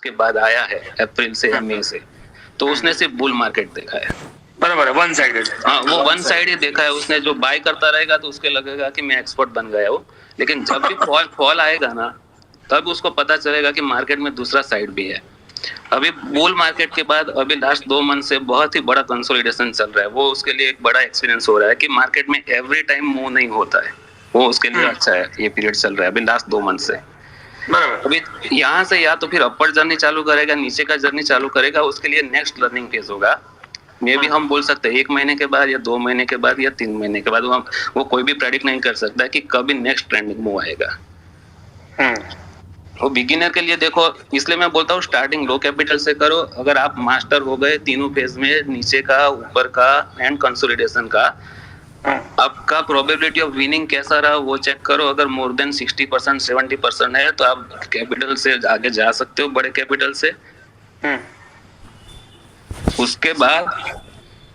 के बाद आया है, अप्रैल से या मई से, तो उसने सिर्फ बुल मार्केट देखा है। बराबर है, वन साइडेड। हाँ, वो वन साइड ही देखा है उसने। जो बाय करता रहेगा तो उसके लगेगा कि मैं एक्सपर्ट बन गया हूँ, लेकिन जब भी फॉल आएगा ना, तब उसको पता चलेगा कि मार्केट में दूसरा साइड भी है। अभी बुल मार्केट के बाद अभी लास्ट 2 मंथ से बहुत ही बड़ा कंसोलिडेशन चल रहा है। वो उसके लिए एक बड़ा एक्सपीरियंस हो रहा है कि मार्केट में एवरी टाइम मूव नहीं होता है। वो उसके लिए अच्छा है। ये पीरियड चल रहा है अभी लास्ट 2 मंथ से। अभी यहाँ से या तो फिर अपर जर्नी चालू करेगा, नीचे का जर्नी चालू करेगा, उसके लिए नेक्स्ट लर्निंग फेज होगा। मे भी हम बोल सकते हैं 1 महीने के बाद या 2 महीने के बाद या 3 महीने के बाद। वो कोई भी प्रेडिक्ट नहीं कर सकता कि कभी नेक्स्ट ट्रेंडिंग मूव आएगा। वो बिगिनर के लिए देखो, इसलिए मैं बोलता हूँ स्टार्टिंग लो कैपिटल से करो। अगर आप मास्टर हो गए तीनों फेज में, नीचे का, ऊपर का एंड कंसोलिडेशन का, आपका प्रोबेबिलिटी ऑफ विनिंग कैसा रहा वो चेक करो। अगर मोर देन 60% 70% है तो आप कैपिटल से आगे जा सकते हो, बड़े कैपिटल से। उसके बाद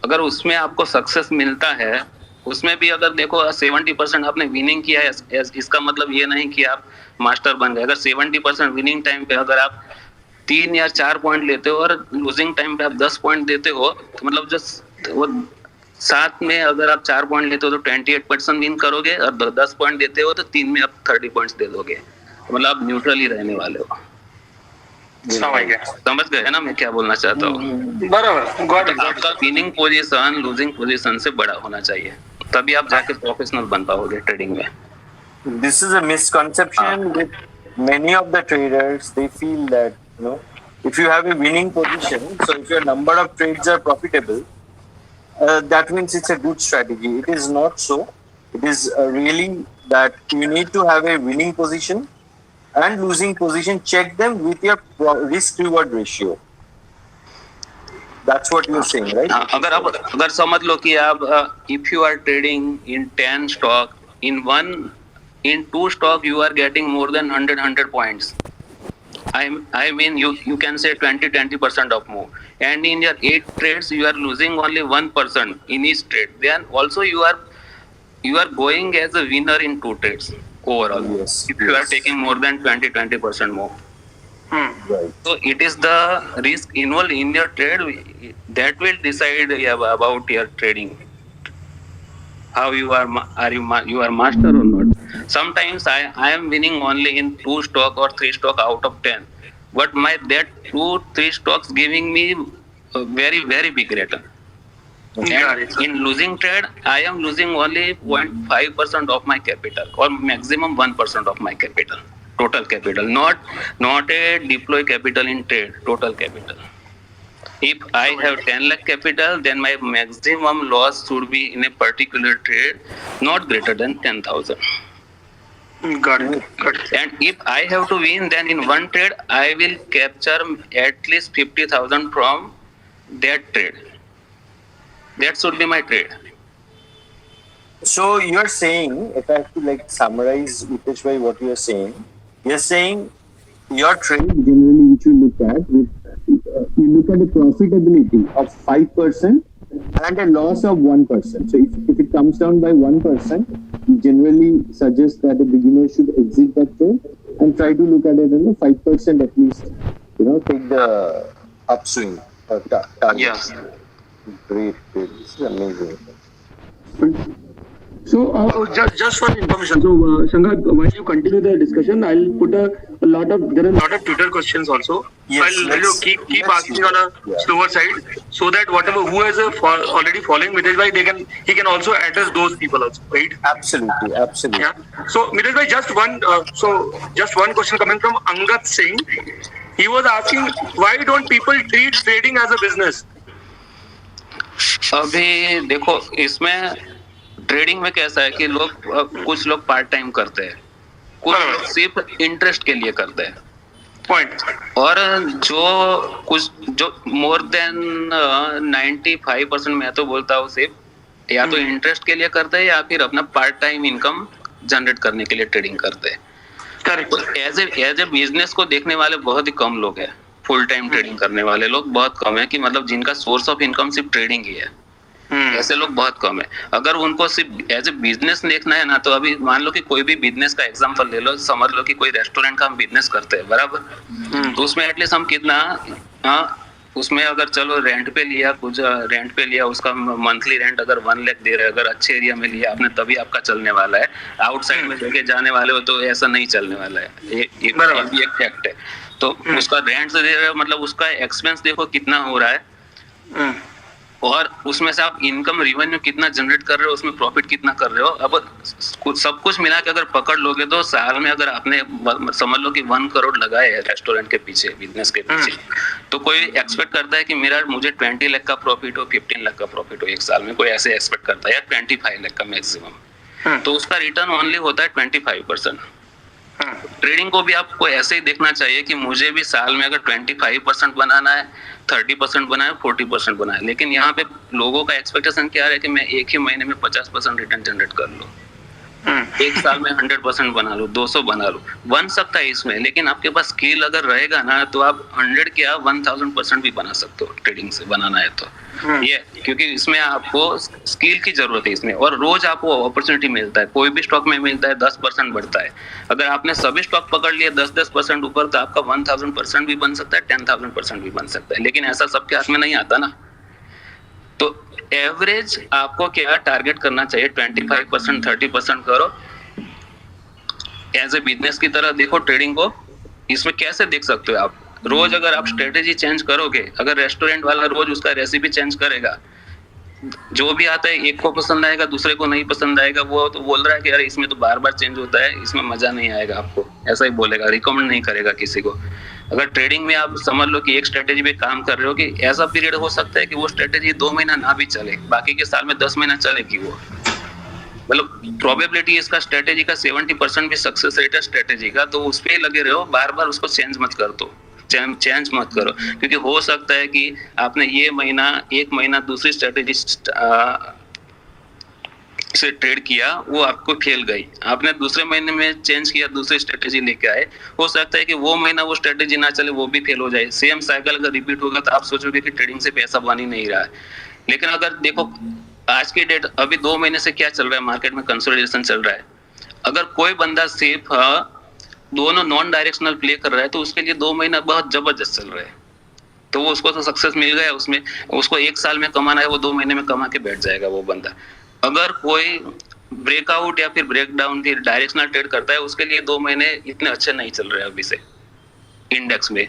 अगर उसमें आपको सक्सेस मिलता है, उसमें भी अगर देखो 70% आपने विनिंग किया है, इसका मतलब ये नहीं कि आप मास्टर बन गए। अगर 70% विनिंग टाइम पे अगर आप 3 या 4 पॉइंट लेते हो और लूजिंग टाइम पे आप 10 पॉइंट देते हो, तो मतलब जो वो साथ में अगर आप 4 पॉइंट लेते हो तो 28% विन करोगे, और 10 पॉइंट देते हो तो 3 में आप 30 पॉइंट्स दे दोगे। मतलब आप न्यूट्रल ही रहने वाले हो। समझ गए ना मैं क्या बोलना चाहता हूँ? बराबर। आपका विनिंग पोजीशन लूजिंग पोजीशन से बड़ा होना चाहिए, तभी आप जाके प्रोफेशनल बन पाओगे ट्रेडिंग में। This is a misconception with many of the traders. They feel that, you know, if you have a winning position, so if your number of trades are profitable, that means it's a good strategy. It is not so. It is really that you need to have a winning position and losing position. Check them with your risk reward ratio. That's what you're saying, right? अगर समझ लो कि आप if you are trading in 10 stock, in 2 stock you are getting more than 100 points. I mean you can say 20% of move, and in your 8 trades you are losing only 1% in each trade. Then also you are going as a winner in 2 trades overall. Yes. If you are taking more than 20% move. Right. So it is the risk involved in your trade that will decide about your trading. How you are master or not? Sometimes I am winning only in 2 stock or 3 stock out of 10, but that 2-3 stocks giving me a very very big return. And in losing trade, I am losing only 0.5% of my capital, or maximum 1% of my capital, total capital, not a deploy capital in trade, total capital. If I have 10 lakh capital, then my maximum loss should be in a particular trade not greater than 10,000. Got it. And if I have to win, then in one trade I will capture at least 50,000 from that trade. That should be my trade. So you're saying, if I have to like summarize Hitesh bhai what you're saying your trade generally which you look at you look at the profitability of 5% and a loss of 1%. So if it comes down by 1%, you generally suggest that a beginner should exit that trade and try to look at it in 5% at least, take the upswing target. Yes. Great. This is amazing. So just for information, so Shankar, while you continue the discussion, I'll put there are a lot of Twitter questions also. Yes, I'll keep asking on a slower side, so that who has already following Mitesh bhai, he can also address those people also, right? Absolutely. Yeah. So Mitesh bhai, just one question coming from Angad Singh. He was asking, why don't people treat trading as a business? अभी देखो इसमें trading में कैसा है कि कुछ लोग part time करते हैं, कुछ लोग सिर्फ इंटरेस्ट के लिए करते हैं पॉइंट, और जो मोर देन 95% मैं तो बोलता हूँ सिर्फ या तो इंटरेस्ट के लिए करते हैं या फिर अपना पार्ट टाइम इनकम जनरेट करने के लिए ट्रेडिंग करते हैं। करेक्ट। एज ए बिजनेस को देखने वाले बहुत ही कम लोग हैं। फुल टाइम ट्रेडिंग करने वाले लोग बहुत कम है, कि मतलब जिनका सोर्स ऑफ इनकम सिर्फ ट्रेडिंग ही है। ऐसे लोग बहुत कम है। अगर उनको सिर्फ एज ए बिजनेस देखना है ना, तो अभी मान लो कि कोई भी बिजनेस का एग्जांपल ले लो, समझ लो कि कोई रेस्टोरेंट का हम बिजनेस करते हैं, बराबर। तो उसमें एटलीस्ट हम कितना, उसमें अगर चलो रेंट पे लिया, कुछ रेंट पे लिया, उसका मंथली रेंट अगर 1 लाख दे रहे हैं, अगर अच्छे एरिया में लिया आपने, तभी आपका चलने वाला है। आउटसाइड में लेके जाने वाले हो तो ऐसा नहीं चलने वाला है, ये भी एक फैक्ट है। तो उसका रेंट से दे रहे हो, मतलब उसका एक्सपेंस देखो कितना हो रहा है, और उसमें से आप इनकम रिवेन्यू कितना जनरेट कर रहे हो, उसमें प्रॉफिट कितना कर रहे हो। अब सब कुछ मिला के अगर पकड़ लोगे तो साल में अगर आपने समझ लो कि 1 करोड़ लगाए है रेस्टोरेंट के पीछे, बिजनेस के पीछे, तो कोई एक्सपेक्ट करता है कि मेरा मुझे 20 लाख का प्रॉफिट हो, 15 लाख का प्रॉफिट हो एक साल में, कोई ऐसे एक्सपेक्ट करता है, या 25 लाख का मैक्सिमम, तो उसका रिटर्न ओनली होता है 25%। ट्रेडिंग को भी आपको ऐसे ही देखना चाहिए कि मुझे भी साल में अगर 25% बनाना है, 30% बनाए, 40% बनाए, लेकिन यहाँ पे लोगों का एक्सपेक्टेशन क्या है कि मैं एक ही महीने में 50% रिटर्न जनरेट कर लूं, एक साल में 100% बना लो, 200 बना लो, बन सकता है इसमें। लेकिन आपके पास स्किल अगर रहेगा ना, तो आप 100 क्या 1000% भी बना सकते हो ट्रेडिंग से, बनाना है तो ये, क्योंकि इसमें आपको स्किल की जरूरत है इसमें, और रोज आपको अपॉर्चुनिटी मिलता है, कोई भी स्टॉक में मिलता है, 10% बढ़ता है। अगर आपने सभी स्टॉक पकड़ लिए 10% ऊपर, तो आपका 1000% भी बन सकता है, 10,000% भी बन सकता है, लेकिन ऐसा सबके हाथ में नहीं आता ना। तो एवरेज आपको क्या टारगेट करना चाहिए, 25%, 30% करो, एज ए बिजनेस की तरह देखो ट्रेडिंग को। इसमें कैसे देख सकते हो आप, रोज अगर आप स्ट्रेटेजी चेंज करोगे, अगर रेस्टोरेंट वाला रोज उसका रेसिपी चेंज करेगा, जो भी आता है एक को पसंद आएगा, दूसरे को नहीं पसंद आएगा, वो तो बोल रहा है कि यार इसमें तो बार बार चेंज होता है, इसमें मजा नहीं आएगा आपको, ऐसा ही बोलेगा, रिकमेंड नहीं करेगा किसी को। अगर ट्रेडिंग में आप समझ लो कि एक स्ट्रेटेजी पे काम कर रहे हो, कि ऐसा पीरियड हो सकता है कि वो स्ट्रेटेजी 2 महीना ना भी चले, बाकी के साल में 10 महीना चलेगी वो, मतलब प्रोबेबिलिटी इसका स्ट्रेटेजी का 70% भी सक्सेस रेट है स्ट्रेटेजी का, तो उस पे ही लगे रहो, बार बार उसको चेंज मत कर दो, चेंज मत करो, क्योंकि हो सकता है कि आपने ये महीना, एक महीना दूसरी स्ट्रेटेजी से ट्रेड किया, वो आपको फेल गई, आपने दूसरे महीने में चेंज किया, दूसरी स्ट्रेटेजी लेके आए, हो सकता है कि वो महीना वो स्ट्रेटेजी ना चले, वो भी फेल हो जाए, सेम साइकिल अगर रिपीट होगा तो आप सोचोगे कि ट्रेडिंग से पैसा बन ही नहीं रहा है। लेकिन अगर देखो आज की डेट, अभी 2 महीने से क्या चल रहा है मार्केट में, कंसोलिडेशन चल रहा है। अगर कोई बंदा सिर्फ दोनों नॉन डायरेक्शनल प्ले कर रहा है, तो उसके लिए 2 महीना बहुत जबरदस्त चल रहा है, तो वो उसको तो सक्सेस मिल गया उसमें, उसको 1 साल में कमाना है, वो 2 महीने में कमा के बैठ जाएगा वो बंदा। अगर कोई ब्रेकआउट या फिर ब्रेकडाउन की डायरेक्शनल ट्रेड करता है, उसके लिए 2 महीने इतने अच्छे नहीं चल रहे अभी से इंडेक्स में,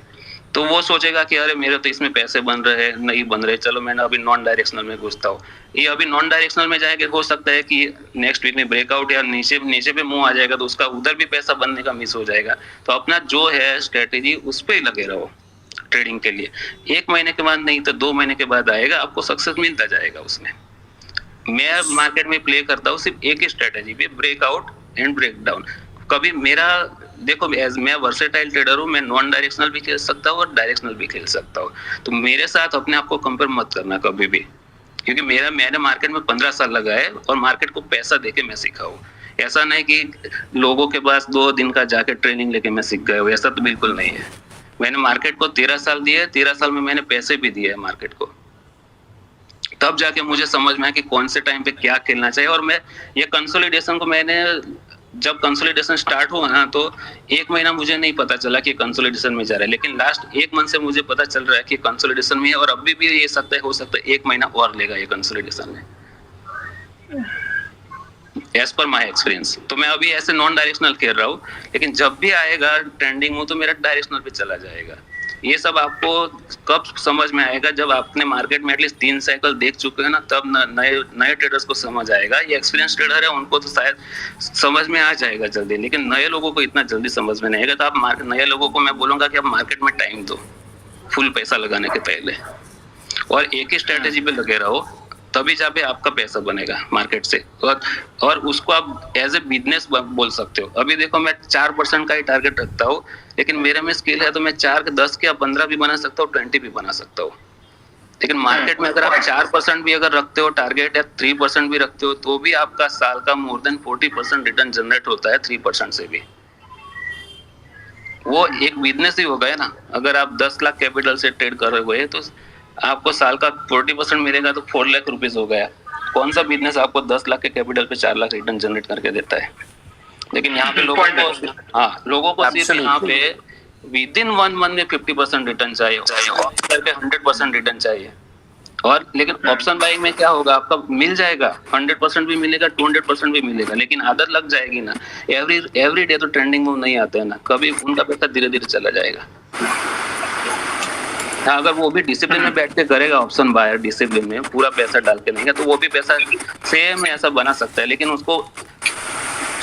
तो वो सोचेगा कि अरे मेरे तो इसमें पैसे बन रहे हैं, नहीं बन रहे, चलो मैं अभी नॉन डायरेक्शनल में घुसता हूँ। ये अभी नॉन डायरेक्शनल में जाएगा, हो सकता है कि नेक्स्ट वीक में ब्रेकआउट या नीचे पे मुंह आ जाएगा, तो उसका उधर भी पैसा बनने का मिस हो जाएगा। तो अपना जो है स्ट्रेटेजी उस पर ही लगे रहो ट्रेडिंग के लिए, 1 महीने के बाद नहीं तो 2 महीने के बाद आएगा, आपको सक्सेस मिलता जाएगा उसमें। मैं मार्केट में प्ले करता हूँ सिर्फ एक ही स्ट्रेटेजी पे, ब्रेकआउट एंड ब्रेकडाउन। कभी मेरा देखो, एज मैं वर्सेटाइल ट्रेडर हूँ, मैं नॉन डायरेक्शनल भी खेल सकता हूँ और डायरेक्शनल भी खेल सकता हूँ, तो मेरे साथ अपने आप को कंपेयर मत करना कभी भी, क्योंकि मैंने मार्केट में 15 साल लगाए और मार्केट को पैसा देके मैं सीखा हूँ। ऐसा नहीं कि लोगों के पास 2 दिन का जाके ट्रेनिंग लेके मैं सीख गया हूँ, ऐसा तो बिल्कुल नहीं है। मैंने मार्केट को 13 साल दिए, 13 साल में मैंने पैसे भी दिए मार्केट को, तब जाके मुझे समझ में आया कि कौन से टाइम पे क्या खेलना चाहिए। और मैं ये कंसोलिडेशन को, मैंने जब कंसोलिडेशन स्टार्ट हुआ ना, तो 1 महीना मुझे नहीं पता चला कि कंसोलिडेशन में जा रहा है, लेकिन लास्ट 1 मंथ से मुझे पता चल रहा है कि कंसोलिडेशन में है, और अभी भी ये हो सकता है 1 महीना और लेगा ये कंसोलिडेशन में, एज पर माई एक्सपीरियंस। तो मैं अभी ऐसे नॉन डायरेक्शनल खेल रहा हूँ, लेकिन जब भी आएगा ट्रेंडिंग हो तो मेरा डायरेक्शनल पे चला जाएगा। ये सब आपको कब समझ में आएगा, जब आपने मार्केट में एटलीस्ट 3 साइकिल देख चुके हैं ना, तब नए ट्रेडर्स को समझ आएगा। ये एक्सपीरियंस ट्रेडर है, उनको तो शायद समझ में आ जाएगा जल्दी, लेकिन नए लोगों को इतना जल्दी समझ में नहीं आएगा। तो आप नए लोगों को मैं बोलूंगा कि आप मार्केट में टाइम दो, फुल पैसा लगाने के पहले, और एक ही स्ट्रेटेजी पे लगे रहो, तभी जाके आपका पैसा बनेगा मार्केट से, और उसको आप एज ए बिजनेस बोल सकते हो। अभी देखो, मैं 4% का ही टारगेट रखता हूँ, लेकिन मेरे में स्किल है तो मैं 4 के 10 के या 15 भी बना सकता हूँ, 20 भी बना सकता हूँ। लेकिन मार्केट में अगर आप 4% भी अगर रखते हो टारगेट, या 3% भी रखते हो, तो भी आपका साल का मोर देन 40% रिटर्न जनरेट होता है 3% से भी। वो एक बिजनेस ही हो गया ना। अगर आप 10 लाख कैपिटल से ट्रेड कर रहे हो तो आपको साल का 40% मिलेगा तो 4 लाख रुपीज हो गया। कौन सा बिजनेस आपको 10 लाख के कैपिटल पे 4 लाख रिटर्न जनरेट करके देता है? लेकिन यहाँ पे लोगों को सिर्फ यहाँ पे विद इन 1 मंथ में 50% रिटर्न चाहिए, 100% रिटर्न चाहिए। और लेकिन ऑप्शन बाइंग में क्या होगा, आपका मिल जाएगा 100% भी मिलेगा, 200% भी मिलेगा, लेकिन आदत लग जाएगी ना। एवरी डे तो ट्रेंडिंग मूव नहीं आते हैं ना, कभी उनका पैसा धीरे धीरे चला जाएगा। अगर वो भी डिसिप्लिन में बैठ के करेगा, ऑप्शन बायर डिसिप्लिन में पूरा पैसा डाल के नहीं है, तो वो भी पैसा सेम ऐसा बना सकता है। लेकिन उसको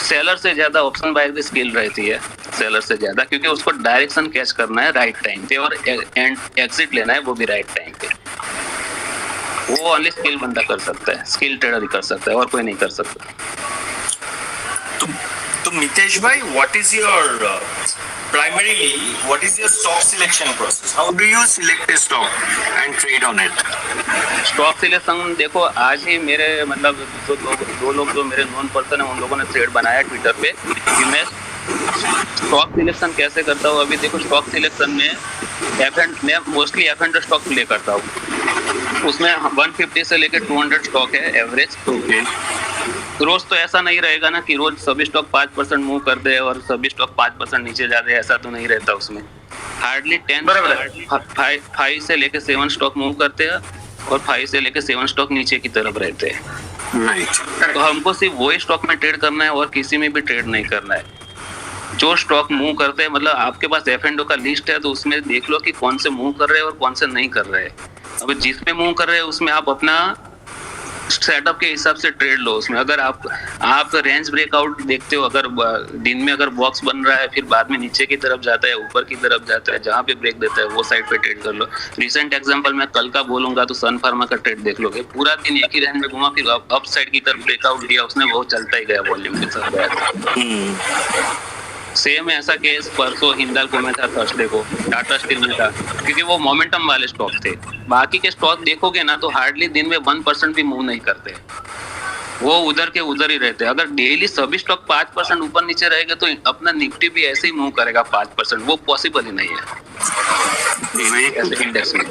सेलर से ज्यादा ऑप्शन बायर की स्किल रहती है, सेलर से ज्यादा, क्योंकि उसको डायरेक्शन कैच करना है राइट टाइम पे और एग्जिट लेना है वो भी राइट टाइम पे। वो ओनली स्किल बंदा कर सकता है, स्किल ट्रेडर ही कर सकता है, और कोई नहीं कर सकता। तो मितेश भाई, what is your stock selection process? How do you select a stock and trade on it? Stock selection देखो, आज ही मेरे मतलब दो लोग जो मेरे नॉन पर्सन है उन लोगों ने थ्रेड बनाया ट्विटर पे कि मैं स्टॉक सिलेक्शन कैसे करता हूँ। अभी देखो स्टॉक सिलेक्शन में मैं मोस्टली एफ स्टॉक प्ले करता हूँ, उसमें 150 से लेकर 200 स्टॉक है एवरेज। रोज तो ऐसा नहीं रहेगा ना कि रोज सभी स्टॉक 5% मूव कर दे और सभी स्टॉक 5% नीचे जा दे, ऐसा तो नहीं रहता उसमें। हार्डली 5 से लेकर 7 स्टॉक मूव करते हैं और 5 से लेकर 7 स्टॉक नीचे की तरफ रहते हैं। तो हमको सिर्फ वही स्टॉक में ट्रेड करना है और किसी में भी ट्रेड नहीं करना है। जो स्टॉक मूव करते हैं, मतलब आपके पास F&O का लिस्ट है तो उसमें देख लो कि कौन से मूव कर रहे हैं और कौन से नहीं कर रहे हैं। अब जिसमें मूव कर रहे हैं उसमें आप अपना सेटअप के हिसाब से ट्रेड लो। उसमें अगर आप रेंज ब्रेकआउट देखते हो, अगर दिन में अगर बॉक्स बन रहा है फिर बाद में नीचे की तरफ जाता है, ऊपर की तरफ जाता है, जहां पे ब्रेक देता है वो साइड पे ट्रेड कर लो। रिसेंट एग्जांपल मैं कल का बोलूंगा तो सन फार्मा का ट्रेड देख लोगे, पूरा दिन एक ही रेंज में घुमा, फिर अप साइड की तरफ ब्रेकआउट दिया उसने, वो चलता ही गया वॉल्यूम के साथ। सेम ऐसा केस परसों हिंदाल्को में था, थर्सडे को टाटा स्टील में था, क्योंकि वो मोमेंटम वाले स्टॉक थे। बाकी के स्टॉक देखोगे ना तो हार्डली दिन में 1% भी मूव नहीं करते, वो उधर के उधर ही रहते हैं। अगर डेली सभी स्टॉक 5% ऊपर नीचे रहेगा तो अपना निफ्टी भी ऐसे ही मूव करेगा 5%, वो पॉसिबल ही नहीं है ऐसे इंडेक्स में।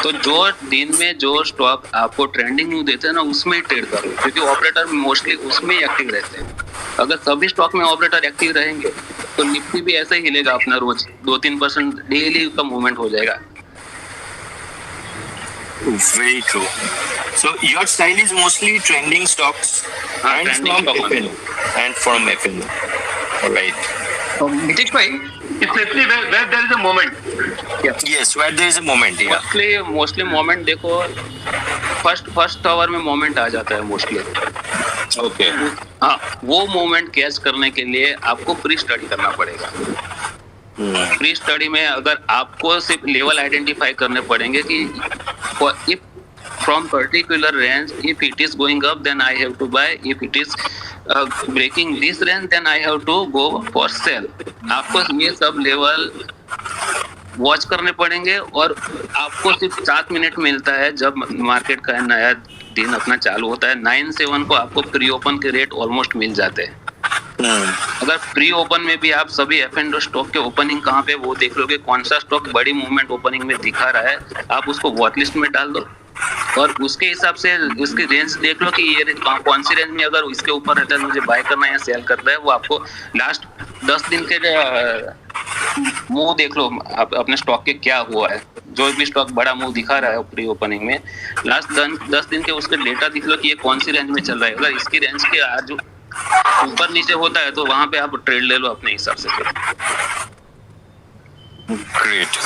तो जो दिन में जो स्टॉक आपको ट्रेंडिंग मूव देते हैं ना उसमें ट्रेड करो, क्योंकि ऑपरेटर मोस्टली उसमें ही एक्टिव रहते हैं। अगर सभी स्टॉक में ऑपरेटर एक्टिव रहेंगे तो निफ्टी भी ऐसे ही हिलेगा अपना, रोज 2-3% डेली का मूवमेंट हो जाएगा। Very true. So your style is mostly trending stocks and from F&O. All right. Mitesh bhai, especially where there is a moment. Yes, where there is a moment. Yeah. Mostly moment देखो, first hour में moment आ जाता है mostly. Okay. हाँ, वो moment catch करने के लिए आपको प्री स्टडी करना पड़ेगा। प्री स्टडी में अगर आपको सिर्फ लेवल आइडेंटिफाई करने पड़ेंगे कि if from particular range if it is going up then I have to buy, if it is breaking this range then I have to go for sell। आपको ये sub level watch करने पड़ेंगे और आपको सिर्फ 7 मिनट मिलता है जब मार्केट का नया दिन अपना चालू होता है। 9-7 को आपको प्री ओपन के रेट ऑलमोस्ट मिल जाते हैं। अगर प्री ओपन में भी आप सभी F&O स्टॉक के ओपनिंग कहाँ पे वो देख लोगे, कौन सा स्टॉक बड़ी मूवमेंट ओपनिंग में दिखा रहा है, आप उसको वॉच लिस्ट में डाल दो और उसके हिसाब से उसकी रेंज देख लो कि ये कौन सी रेंज में अगर इसके ऊपर रहता है मुझे बाय करना है या सेल करना है। वो आपको लास्ट 10 दिन के मूव देख लो, आप अपने स्टॉक के क्या हुआ है। जो भी स्टॉक बड़ा मूव दिखा रहा है प्री ओपनिंग में, लास्ट 10 दिन के उसके डेटा दिख लो कि ये कौन सी रेंज में चल रहा है। अगर इसकी रेंज के आज ऊपर नीचे होता है तो वहां पे आप ट्रेड ले लो अपने हिसाब से। ग्रेट।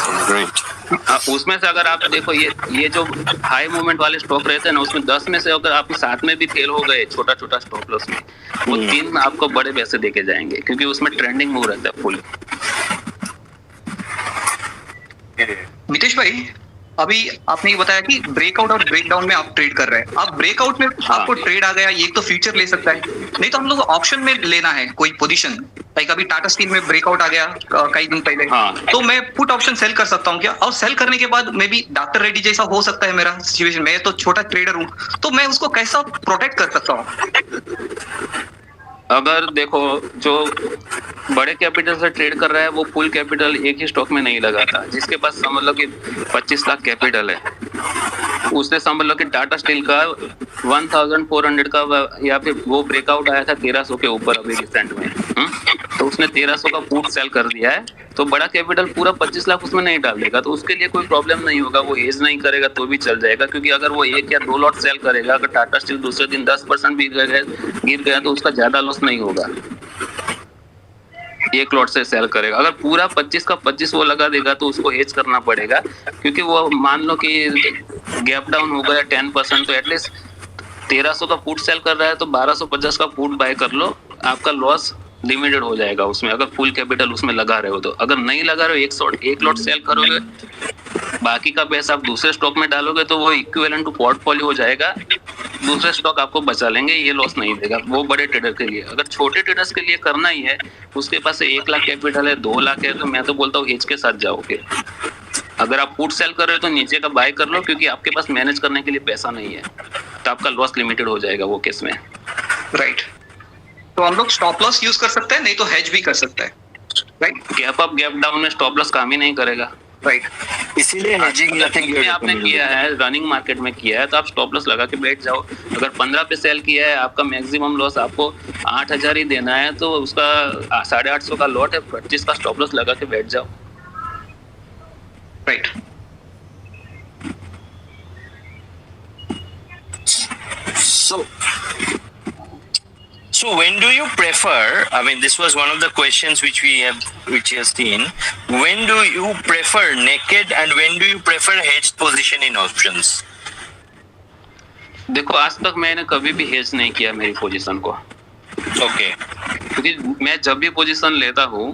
उसमें से अगर आप देखो ये जो हाई मूवमेंट वाले स्टॉक रहते हैं ना, उसमें 10 में से अगर आप 7 में भी फेल हो गए छोटा छोटा स्टॉप लॉस में, वो 3 आपको बड़े पैसे देके जाएंगे, क्योंकि उसमें ट्रेंडिंग मूव रहता है फुल। मितेश भाई, अभी आपने ये बताया कि ब्रेकआउट और ब्रेकडाउन में आप ट्रेड कर रहे हैं। आप ब्रेकआउट में आपको ट्रेड आ गया, ये तो फ्यूचर ले सकता है, नहीं तो हम लोग ऑप्शन में लेना है कोई पोजीशन। लाइक अभी टाटा स्टील में ब्रेकआउट आ गया कई दिन पहले, तो मैं पुट ऑप्शन सेल कर सकता हूँ क्या? और सेल करने के बाद मे बी डॉक्टर रेड्डी जैसा हो सकता है मेरा सिचुएशन। मैं तो छोटा ट्रेडर हूँ, तो मैं उसको कैसा प्रोटेक्ट कर सकता हूँ? अगर देखो जो बड़े कैपिटल से ट्रेड कर रहा है वो फुल कैपिटल एक ही स्टॉक में नहीं लगाता। जिसके पास समझ लो कि 25 लाख कैपिटल है, उसने समझ लो कि टाटा स्टील का 1400 का या फिर वो ब्रेकआउट आया था 1300 के ऊपर अभी रिसेंट में, तो उसने 1300 का पुट सेल कर दिया है, तो बड़ा कैपिटल पूरा 25 लाख उसमें नहीं डाल देगा, तो उसके लिए कोई प्रॉब्लम नहीं होगा, वो हेज नहीं करेगा तो भी चल जाएगा। क्योंकि अगर वो 1 या 2 लॉट सेल करेगा, अगर टाटा स्टील दूसरे दिन 10% भी गिर गया तो उसका ज्यादा लॉस नहीं होगा। 1 लॉट से सेल करेगा, अगर पूरा 25 का 25 वो लगा देगा तो उसको हेज करना पड़ेगा। क्योंकि वो मान लो कि गैप डाउन हो गया 10%, तो एटलीस्ट 1300 का पुट सेल कर रहा है तो 1250 का पुट बाय कर लो, आपका लॉस लिमिटेड हो जाएगा उसमें, अगर फुल कैपिटल उसमें लगा रहे हो तो। अगर नहीं लगा रहे हो, एक लॉट सेल करोगे, बाकी का पैसा आप दूसरे स्टॉक में डालोगे तो वो इक्विवेलेंट टू पोर्टफोलियो हो जाएगा, दूसरे स्टॉक आपको बचा लेंगे, ये लॉस नहीं देगा। वो बड़े ट्रेडर के लिए, अगर छोटे ट्रेडर्स के लिए करना ही है, उसके पास 1 लाख कैपिटल है, 2 लाख है, तो मैं तो बोलता हूँ हेज के साथ जाओगे। अगर आप पुट सेल कर रहे हो तो नीचे का बाय कर लो, क्योंकि आपके पास मैनेज करने के लिए पैसा नहीं है, तो आपका लॉस लिमिटेड हो जाएगा वो केस में। राइट, तो हम लोग स्टॉप लॉस यूज कर सकते हैं, नहीं तो हेज भी कर सकते हैं। Right, gap up gap down में स्टॉप लॉस काम ही नहीं करेगा। राइट, इसीलिए हेजिंग आपने किया है, रनिंग मार्केट में किया है, तो आप स्टॉप लॉस लगा के बैठ जाओ। अगर 15 पे सेल किया है, आपका मैक्सिमम लॉस आपको 8000 ही देना है, तो उसका 850 का लॉट है, 25 का स्टॉप लॉस लगा के बैठ जाओ। Right, So when do you prefer, I mean this was one of the questions which we have seen, when do you prefer naked and when do you prefer hedged position in options? देखो आज तक मैंने कभी भी hedge नहीं किया मेरी position को। Okay. क्योंकि मैं जब भी पोजीशन लेता हूँ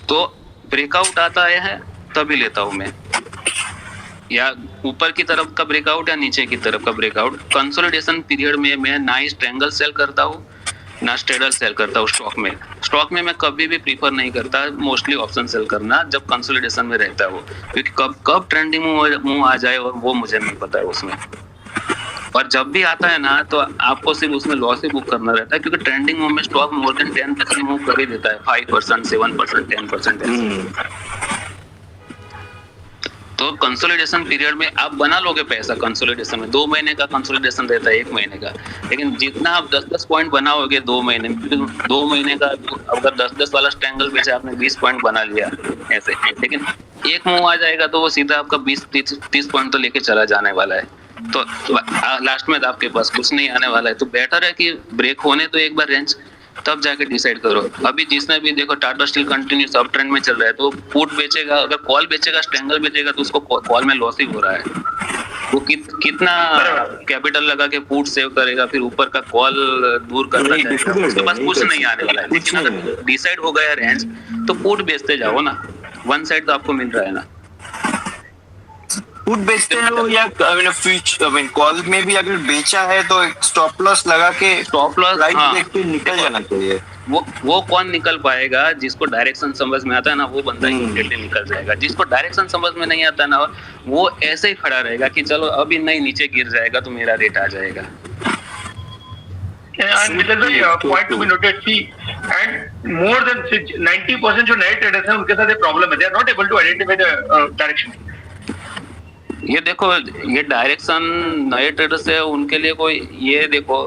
तो ब्रेकआउट आता है तभी लेता हूँ मैं, या ऊपर की तरफ का ब्रेकआउट या नीचे की तरफ का ब्रेकआउट। कंसोलिडेशन पीरियड में मैं ना ही स्ट्रेंगल सेल करता हूँ ना स्ट्रेडल सेल करता हूँ। स्टॉक में मैं कभी भी प्रीफर नहीं करता मोस्टली ऑप्शन सेल करना जब कंसोलिडेशन में रहता है वो, क्योंकि कब ट्रेंडिंग मूव आ जाए और वो मुझे नहीं पता है उसमें। और जब भी आता है ना तो आपको सिर्फ उसमें लॉस ही बुक करना रहता है, क्योंकि ट्रेंडिंग मूव में स्टॉक मोर देन 10% मूव कर ही देता है, 5%, 7%, 10%। तो कंसोलिडेशन पीरियड में आप बना लोगे पैसा। कंसोलिडेशन में 2 महीने का कंसोलिडेशन रहता है, 1 महीने का, लेकिन जितना आप 10-10 पॉइंट बनाओगे 2 महीने में, 2 महीने का अगर 10-10 वाला स्ट्रैंगल बेचा आपने 20 पॉइंट बना लिया ऐसे, लेकिन एक मूव आ जाएगा तो वो सीधा आपका 20-30 पॉइंट तो लेके चला जाने वाला है, तो लास्ट में आपके पास कुछ नहीं आने वाला है। तो बेटर है कि ब्रेक होने तो एक बार रेंज, तब जाके डिसाइड करो। अभी जिसने भी देखो Tata steel continuous up trend में चल रहा है, तो पुट बेचेगा, अगर कॉल बेचेगा, स्ट्रैंगल बेचेगा, तो उसको कॉल में लॉस ही हो रहा है। वो कितना कैपिटल लगा के पुट सेव करेगा, फिर ऊपर का कॉल दूर करना चाहेगा, उसके पास कुछ नहीं आने वाला है। लेकिन अगर डिसाइड हो गया रेंज तो पुट बेचते जाओ ना, वन साइड तो आपको मिल रहा है ना। पुट बेचते हो या कॉल में भी अगर बेचा है तो एक स्टॉप लॉस लगा के स्टॉप लॉस देख के निकल जाना चाहिए। वो कौन निकल पाएगा? जिसको डायरेक्शन समझ में आता है ना, वो बंदा इमीडिएटली निकल जाएगा। जिसको डायरेक्शन समझ में नहीं आता ना, वो ऐसे ही खड़ा रहेगा कि चलो अभी नहीं नीचे गिर जाएगा तो मेरा रेट आ जाएगा। And this is a point to be noted. See, and more than 90% जो नए ट्रेडर्स हैं उनके साथ ये प्रॉब्लम है, they are not able to identify the direction. ये देखो, ये डायरेक्शन नए ट्रेडर्स है उनके लिए कोई, ये देखो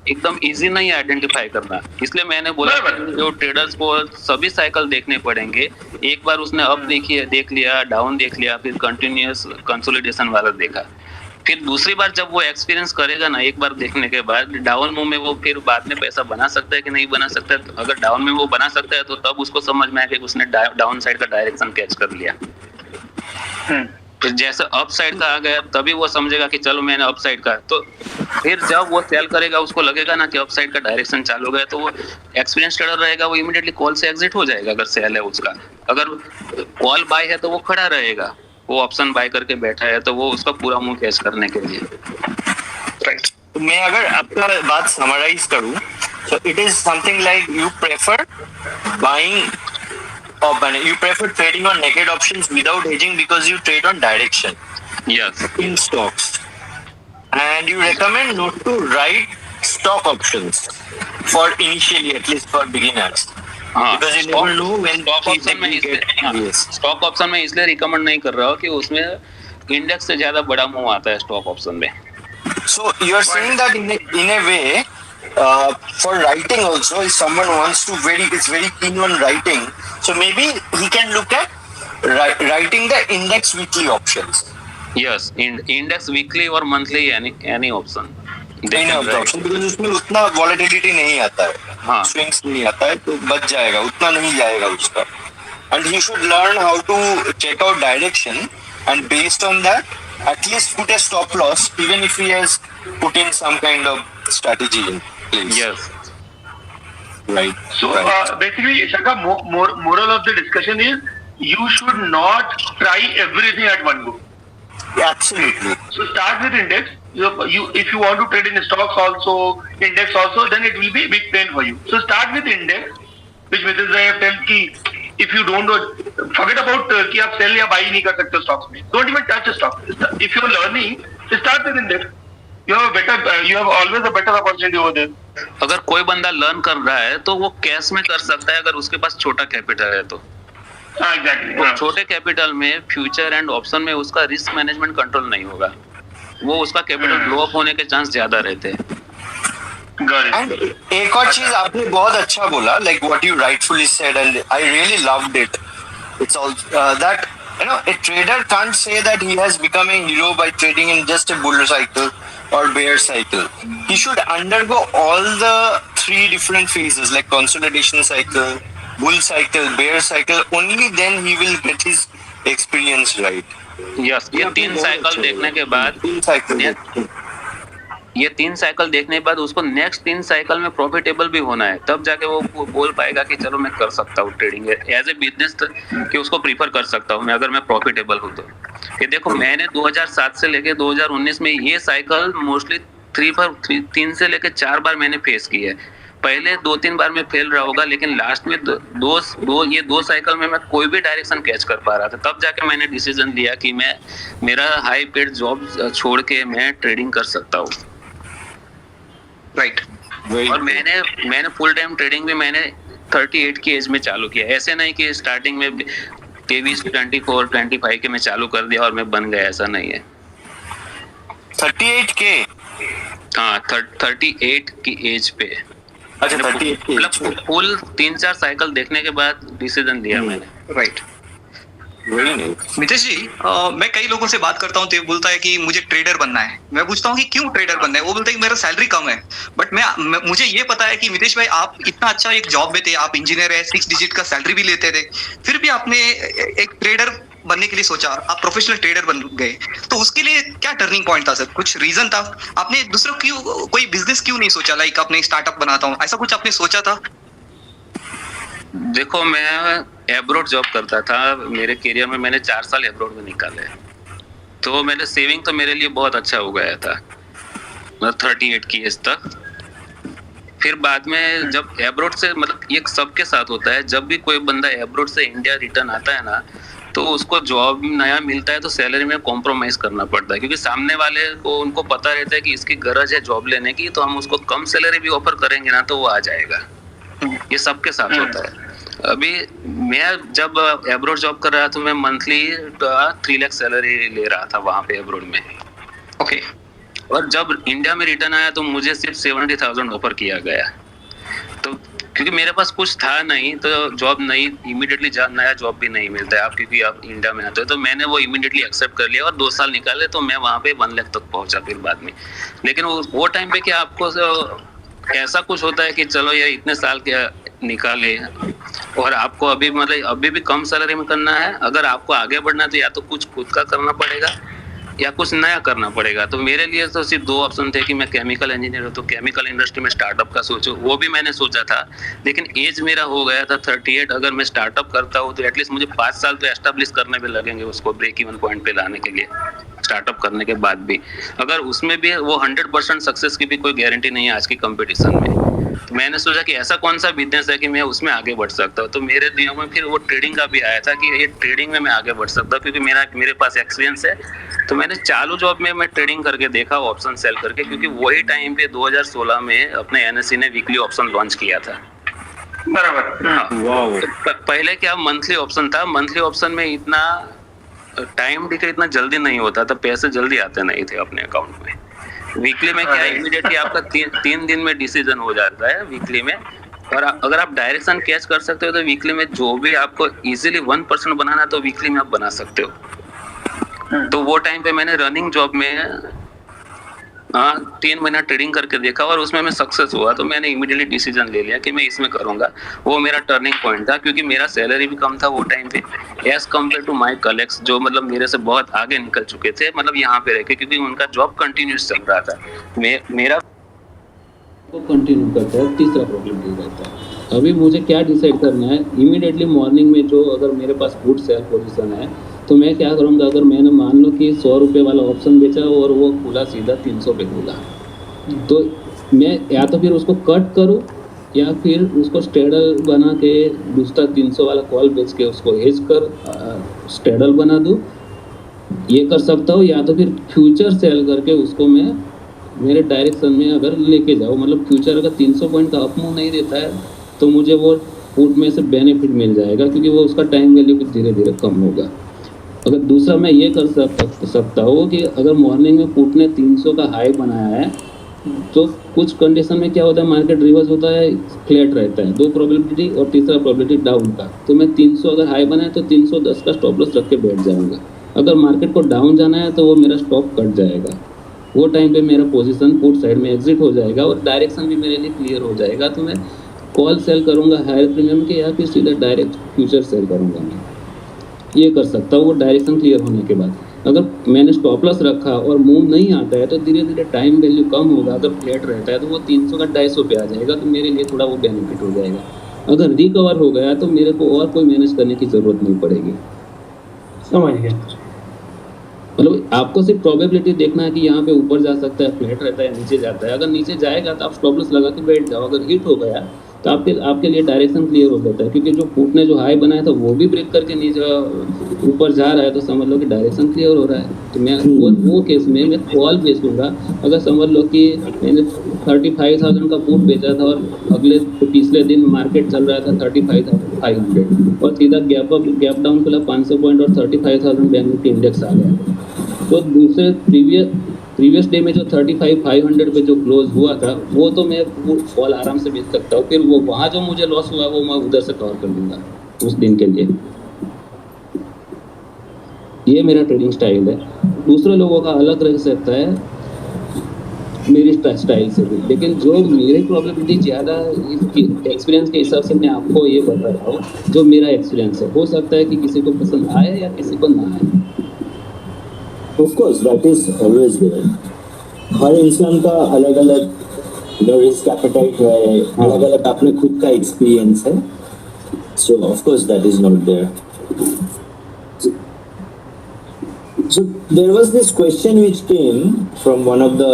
एकदम इजी नहीं आइडेंटिफाई करना। इसलिए मैंने बोला जो ट्रेडर्स को सभी साइकिल देखने पड़ेंगे। एक बार उसने अप देख लिया, डाउन देख लिया, फिर कंटिन्यूअस कंसोलिडेशन वाला देखा, फिर दूसरी बार जब वो एक्सपीरियंस करेगा ना, एक बार देखने के बाद डाउन मूव में वो फिर बाद में पैसा बना सकता है कि नहीं बना सकता है। तो अगर डाउन में वो बना सकता है तो तब उसको समझ में आया कि उसने डाउन साइड का डायरेक्शन कैच कर लिया। फिर जैसे अप साइड का आ गया तभी वो समझेगा कि चलो मैंने अप साइड का, तो फिर जब वो सेल करेगा उसको लगेगा ना कि अप साइड का डायरेक्शन चालू हो गया, तो वो एक्सपीरियंस ट्रेडर रहेगा, वो इमीडिएटली कॉल से एग्जिट हो जाएगा अगर सेल है उसका। अगर कॉल बाय है तो वो खड़ा रहेगा, वो ऑप्शन बाय करके बैठा है तो वो उसका पूरा मुंह कैच करने के लिए। राइट, तो मैं अगर आपका बात समराइज करूं तो it is something like you prefer buying you prefer trading on naked options without hedging because you trade on direction. Yes. In stocks, and you recommend not to write stock options for initially, at least for beginners. हाँ, Because you never know when stock he option में will get yes. Stock option में इसलिए recommend नहीं कर रहा हूँ कि उसमें इंडेक्स से ज्यादा बड़ा मूव आता है स्टॉक ऑप्शन में. So you are saying that in a way, for writing also, if someone wants to is very keen on writing, so maybe he can look at writing the index weekly options. Yes, index weekly or monthly, any option. Any of the option, because उसमें उतना volatility नहीं आता है, हाँ. swings नहीं आता है, तो बच जाएगा, उतना नहीं जाएगा उसका. And he should learn how to check out direction, and based on that, at least put a stop loss, even if he has put in some kind of strategy in place. Yes. Right. So right. basically, Shaka, moral of the discussion is you should not try everything at one go. Absolutely. So start with index. If you want to trade in stocks also, index also, then it will be a big pain for you. So start with index, which Mrs. Rai have told ki if you don't forget about कि आप sell या buy नहीं कर सकते stocks में. Don't even touch a stock. If you are learning, start with index. You have always a better opportunity over there. अगर कोई बंदा लर्न कर रहा है तो वो कैश में कर सकता है अगर उसके पास छोटा कैपिटल है तो. हाँ, exactly. तो छोटे कैपिटल में फ्यूचर एंड ऑप्शन में उसका रिस्क मैनेजमेंट कंट्रोल नहीं होगा. वो उसका कैपिटल ब्लो अप होने के चांस ज्यादा रहते हैं. And एक और चीज आपने बहुत अच्छा बोला, like what you rightfully said, and I really loved it. It's all that a trader can't say that he has become a hero by trading in just a bull cycle or bear cycle. He should undergo all the three different phases, like consolidation cycle, bull cycle, bear cycle. Only then he will get his experience right. Yes, ये तीन cycle देखने के बाद ये तीन cycle देखने के बाद उसको नेक्स्ट तीन साइकिल में प्रॉफिटेबल भी होना है, तब जाके वो बोल पाएगा कि चलो मैं कर सकता हूँ ट्रेडिंग एज ए बिजनेस, कि उसको प्रीफर कर सकता हूँ मैं अगर मैं प्रॉफिटेबल हूँ तो. ये देखो मैंने 2007 से लेके 2019 में ये साइकिल मोस्टली 3 से लेके 4 बार मैंने फेस की है. पहले 2-3 बार में फेल रहा होगा, लेकिन लास्ट में दो साइकिल में मैं कोई भी डायरेक्शन कैच कर पा रहा था. तब जाके मैंने डिसीजन लिया कि मैं मेरा हाई पेड जॉब छोड़ के मैं ट्रेडिंग कर सकता हूँ. राइट. और मैंने फुल टाइम ट्रेडिंग भी मैंने 38 की एज में चालू किया. ऐसे नहीं कि स्टार्टिंग में 23, 24, 25 के मैं चालू कर दिया और मैं बन गया, ऐसा नहीं है. 38 के? हाँ, 38 की एज पे. अच्छा, 38 की मतलब फुल 3-4 साइकिल देखने के बाद डिसीजन लिया मैंने. राइट. मितेश जी, मैं कई लोगों से बात करता हूँ तो ये बोलता है कि मुझे ट्रेडर बनना है. मैं पूछता हूँ कि क्यों ट्रेडर बनना है, वो बोलते हैं कि मेरा सैलरी कम है. बट मुझे ये पता है कि मितेश भाई आप इतना अच्छा एक जॉब में थे, आप इंजीनियर है, 6 डिजिट का सैलरी भी लेते थे, फिर भी आपने एक ट्रेडर बनने के लिए सोचा, आप प्रोफेशनल ट्रेडर बन गए. तो उसके लिए क्या टर्निंग पॉइंट था सर? कुछ रीजन था? आपने दूसरों क्यों कोई बिजनेस क्यों नहीं सोचा, लाइक अपने स्टार्टअप बनाता हूँ, ऐसा कुछ आपने सोचा था? देखो मैं एब्रोड जॉब करता था. मेरे करियर में मैंने 4 साल एब्रोड में निकाले, तो मैंने सेविंग तो मेरे लिए बहुत अच्छा हो गया था, मतलब 38 की एज तक. फिर बाद में जब एब्रोड से, मतलब ये सबके साथ होता है, जब भी कोई बंदा एब्रोड से इंडिया रिटर्न आता है ना, तो उसको जॉब नया मिलता है तो सैलरी में कॉम्प्रोमाइज करना पड़ता है, क्योंकि सामने वाले को उनको पता रहता है कि इसकी गरज है जॉब लेने की, तो हम उसको कम सैलरी भी ऑफर करेंगे ना तो वो आ जाएगा. ये सबके साथ होता है. अभी मैं जब एब्रोड जॉब कर रहा था तो मैं मंथली 3 लाख सैलरी ले रहा था वहां पे एब्रोड में. ओके. और जब इंडिया में रिटर्न आया तो मुझे सिर्फ 70,000 ऑफर किया गया. तो क्योंकि मेरे पास कुछ था नहीं, तो जॉब नहीं, इमीडिएटली नया जॉब भी नहीं मिलता है आप, क्योंकि आप इंडिया में आते हो. तो मैंने वो इमीडिएटली एक्सेप्ट कर लिया और 2 साल निकाले, तो मैं वहां पे 1 लाख तक पहुंचा फिर बाद में. लेकिन वो टाइम पे क्या आपको ऐसा कुछ होता है कि चलो ये इतने साल के निकाले और आपको अभी भी कम सैलरी में करना है. अगर आपको आगे बढ़ना है तो या तो कुछ खुद का करना पड़ेगा या कुछ नया करना पड़ेगा. तो मेरे लिए तो सिर्फ 2 ऑप्शन थे कि मैं केमिकल इंजीनियर हूँ तो केमिकल इंडस्ट्री में स्टार्टअप का सोचूं. वो भी मैंने सोचा था, लेकिन एज मेरा हो गया था 38. अगर मैं स्टार्टअप करता हूँ तो एटलीस्ट मुझे 5 साल तो एस्टेब्लिश करने में लगेंगे उसको ब्रेक इवन पॉइंट पे लाने के लिए. स्टार्टअप करने के बाद भी अगर उसमें भी वो 100% सक्सेस की भी कोई गारंटी नहीं है आज की कंपटीशन में. तो मैंने सोचा कि ऐसा कौन सा बिजनेस है कि मैं उसमें आगे बढ़ सकता हूँ। तो मेरे दिमाग में फिर वो ट्रेडिंग का भी आया था कि ये ट्रेडिंग में मैं आगे बढ़ सकता हूँ, क्योंकि मेरे पास एक्सपीरियंस है। तो मैंने चालू जॉब में मैं ट्रेडिंग करके देखा, ऑप्शन सेल करके, क्योंकि वही टाइम पे 2016 में अपने एनएससी ने वीकली ऑप्शन लॉन्च किया था। बराबर। वाओ। तो पहले क्या मंथली ऑप्शन था, मंथली ऑप्शन में इतना टाइम डिके इतना जल्दी नहीं होता था, पैसे जल्दी आते नहीं थे अपने अकाउंट में। वीकली में क्या इमीडिएटली आपका 3 दिन में डिसीजन हो जाता है वीकली में। और अगर आप डायरेक्शन कैच कर सकते हो तो वीकली में जो भी आपको इजीली 1% बनाना तो वीकली में आप बना सकते हो। तो वो टाइम पे मैंने रनिंग जॉब में 3 महीना ट्रेडिंग करके देखा और उसमें मैं सक्सेस हुआ। तो मैंने इमीडिएटली डिसीजन ले लिया कि मैं इसमें करूंगा। वो मेरा टर्निंग पॉइंट था, क्योंकि मेरा सैलरी भी कम था वो टाइम पे as compare to my colleagues, जो मतलब मेरे से बहुत आगे निकल चुके थे, मतलब यहाँ पे रह के, क्योंकि उनका जॉब कंटिन्यूस चल रहा था। मेरा तो कंटिन्यू करता है। तीसरा प्रॉब्लम ये रहता है, अभी मुझे क्या डिसाइड करना है। इमीडिएटली मॉर्निंग में जो अगर मेरे पास गुड सेल पोजीशन है तो मैं क्या करूँगा, अगर मैंने मान लो कि 100 रुपये वाला ऑप्शन बेचा और वो खुला सीधा 300 पे खुला, तो मैं या तो फिर उसको कट करूँ या फिर उसको स्ट्रेडल बना के दूसरा 300 वाला कॉल बेच के उसको हेज कर स्ट्रेडल बना दूँ, ये कर सकता हूँ। या तो फिर फ्यूचर सेल करके उसको मैं मेरे डायरेक्शन में अगर लेके जाओ, मतलब फ्यूचर अगर 300 पॉइंट का अप मूव नहीं देता है तो मुझे वो पुट में से बेनिफिट मिल जाएगा, क्योंकि वो उसका टाइम वैल्यू भी धीरे धीरे कम होगा। अगर दूसरा मैं ये कर सकता हूँ कि अगर मॉर्निंग में पुट ने 300 का हाई बनाया है तो कुछ कंडीशन में क्या होता है, मार्केट रिवर्स होता है, फ्लैट रहता है, 2 प्रोबेबिलिटी और तीसरा प्रोबेबिलिटी डाउन का। तो मैं 300 अगर हाई बनाए तो 310 का स्टॉप लॉस रख के बैठ जाऊँगा। अगर मार्केट को डाउन जाना है तो वो मेरा स्टॉप कट जाएगा। वो टाइम पे मेरा पोजीशन पुट साइड में एग्जिट हो जाएगा और डायरेक्शन भी मेरे लिए क्लियर हो जाएगा। तो मैं कॉल सेल करूँगा हायर प्रीमियम के या फिर सीधा डायरेक्ट फ्यूचर सेल करूँगा। मैं ये कर सकता हूँ वो डायरेक्शन क्लियर होने के बाद। अगर मैंने स्टॉप लॉस रखा और मूव नहीं आता है तो धीरे धीरे टाइम वैल्यू कम होगा। अगर फ्लैट रहता है तो वो 300 का 250 पे आ जाएगा, तो मेरे लिए थोड़ा वो बेनिफिट हो जाएगा। अगर रिकवर हो गया तो मेरे को और कोई मैनेज करने की ज़रूरत नहीं पड़ेगी। समझ गया। मतलब आपको सिर्फ प्रोबेबिलिटी देखना है कि यहाँ पे ऊपर जा सकता है, फ्लैट रहता है, नीचे जाता है। अगर नीचे जाएगा तो आप स्टॉप लॉस लगा के बैठ जाओ। अगर हिट हो गया तो आपके लिए डायरेक्शन क्लियर हो जाता है, क्योंकि जो पुट ने जो हाई बनाया था वो भी ब्रेक करके नीचे ऊपर जा रहा है, तो समझ लो कि डायरेक्शन क्लियर हो रहा है। तो मैं वो केस में मैं कॉल बेचूंगा। अगर समझ लो कि मैंने 35,000 का पुट बेचा था और पिछले दिन मार्केट चल रहा था 35,500 और सीधा गैप डाउन खुला 500 पॉइंट और 35,000 बैंक निफ्टी इंडेक्स आ गया। तो दूसरे प्रीवियस डे में जो 35,500 पे जो क्लोज हुआ था वो तो मैं कॉल आराम से बेच सकता हूँ। फिर वो वहाँ जो मुझे लॉस हुआ वो मैं उधर से कवर कर लूँगा उस दिन के लिए। ये मेरा ट्रेडिंग स्टाइल है। दूसरे लोगों का अलग रह सकता है मेरी स्टाइल से भी, लेकिन जो मेरी प्रोबेबिलिटी ज़्यादा एक्सपीरियंस के हिसाब से मैं आपको ये बता रहा हूँ जो मेरा एक्सपीरियंस है। हो सकता है कि किसी को पसंद आए या किसी को ना आए। Of course, that is always there. हर इंसान का अलग अलग रिस्क एपेटाइट है, अलग अलग अपने खुद का एक्सपीरियंस है। So of course that is not there. So there was this question which came from one of the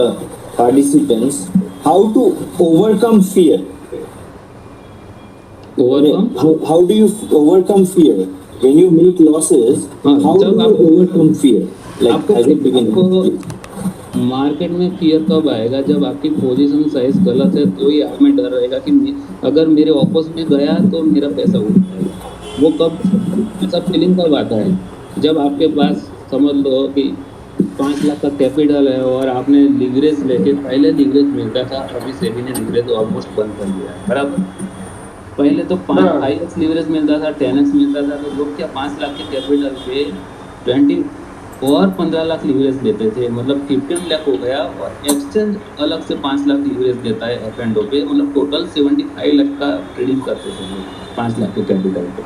participants: how to overcome fear? Overcome? How do you overcome fear when you make losses? How do you overcome fear? आपको market में fear कब आएगा? जब आपकी position size गलत है तो ही आप में डर रहेगा कि अगर मेरे ऑपोज में गया तो मेरा पैसा उड़ जाएगा। वो कब ऐसा फीलिंग कब आता है? जब आपके पास समझ लो कि 5 लाख का कैपिटल है और आपने लीवरेज लेके, पहले लीवरेज मिलता था, अभी सेबी ने लीवरेज ऑलमोस्ट बंद कर दिया है, बराबर। पहले तो 5x लीवरेज मिलता था, 10x मिलता था, तो लोग क्या 5 लाख के कैपिटल पे 20 और 15 लाख लीवरेज लेते थे, मतलब 15 लाख हो गया। और एक्सचेंज अलग से 5 लाख लीवरेज देता है F&O पे, मतलब टोटल 75 लाख का ट्रेडिंग करते थे लोग 5 लाख के कैपिटल पे।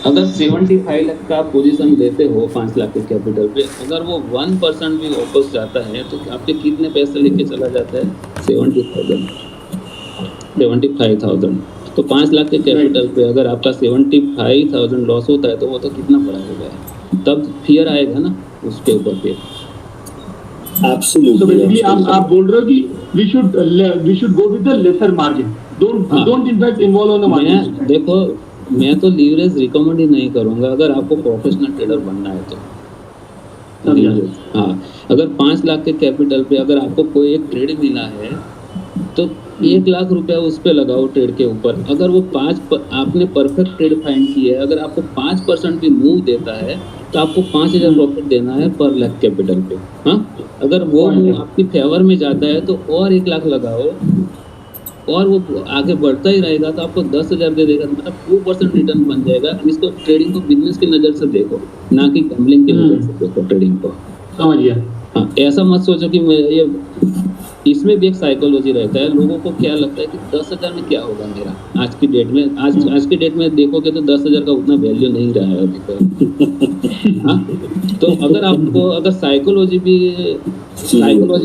अगर 75 लाख का पोजीशन लेते हो 5 लाख के कैपिटल पे, अगर वो 1% भी वापस जाता है तो आपके कितने पैसे लेके चला जाता है? 75,000। तो 5 लाख के कैपिटल पे अगर आपका 75,000 लॉस होता है तो वो तो कितना बड़ा हो गया। तब फियर आएगा ना उसके ऊपर पे। So Absolutely. basically absolutely. आप बोल रहे हो कि we should go with the lesser margin. हाँ। Don't in fact involve on the margin. मैं देखो, मैं तो लीवरेज रिकमेंड ही नहीं करूंगा अगर आपको प्रोफेशनल ट्रेडर बनना है तो। समझा। हाँ, अगर 5 लाख के कैपिटल पे अगर आपको कोई एक ट्रेड मिला है तो 1 लाख रुपया उस पे लगाओ ट्रेड के ऊपर। अगर वो आपने परफेक्ट ट्रेड फाइंड की है, अगर आपको 5% भी मूव देता है तो आपको 5,000 प्रॉफिट देना है पर लाख कैपिटल पे। हाँ, अगर वो मूव आपकी फेवर में जाता है तो और 1 लाख लगाओ और वो आगे बढ़ता ही रहेगा तो आपको 10,000 दे देगा, मतलब 2% रिटर्न बन जाएगा। इसको ट्रेडिंग को बिजनेस की नज़र से देखो, ना कि गैम्बलिंग की नज़र से देखो ट्रेडिंग को। समझ गया। हाँ, ऐसा मत सोचो कि मैं ये, इसमें भी एक साइकोलॉजी रहता है। लोगों को क्या लगता है कि 10,000 में क्या होगा मेरा आज की डेट में। आज की डेट में देखोगे तो 10,000 का उतना वैल्यू नहीं रहा है अभी तक। हाँ, तो अगर साइकोलॉजी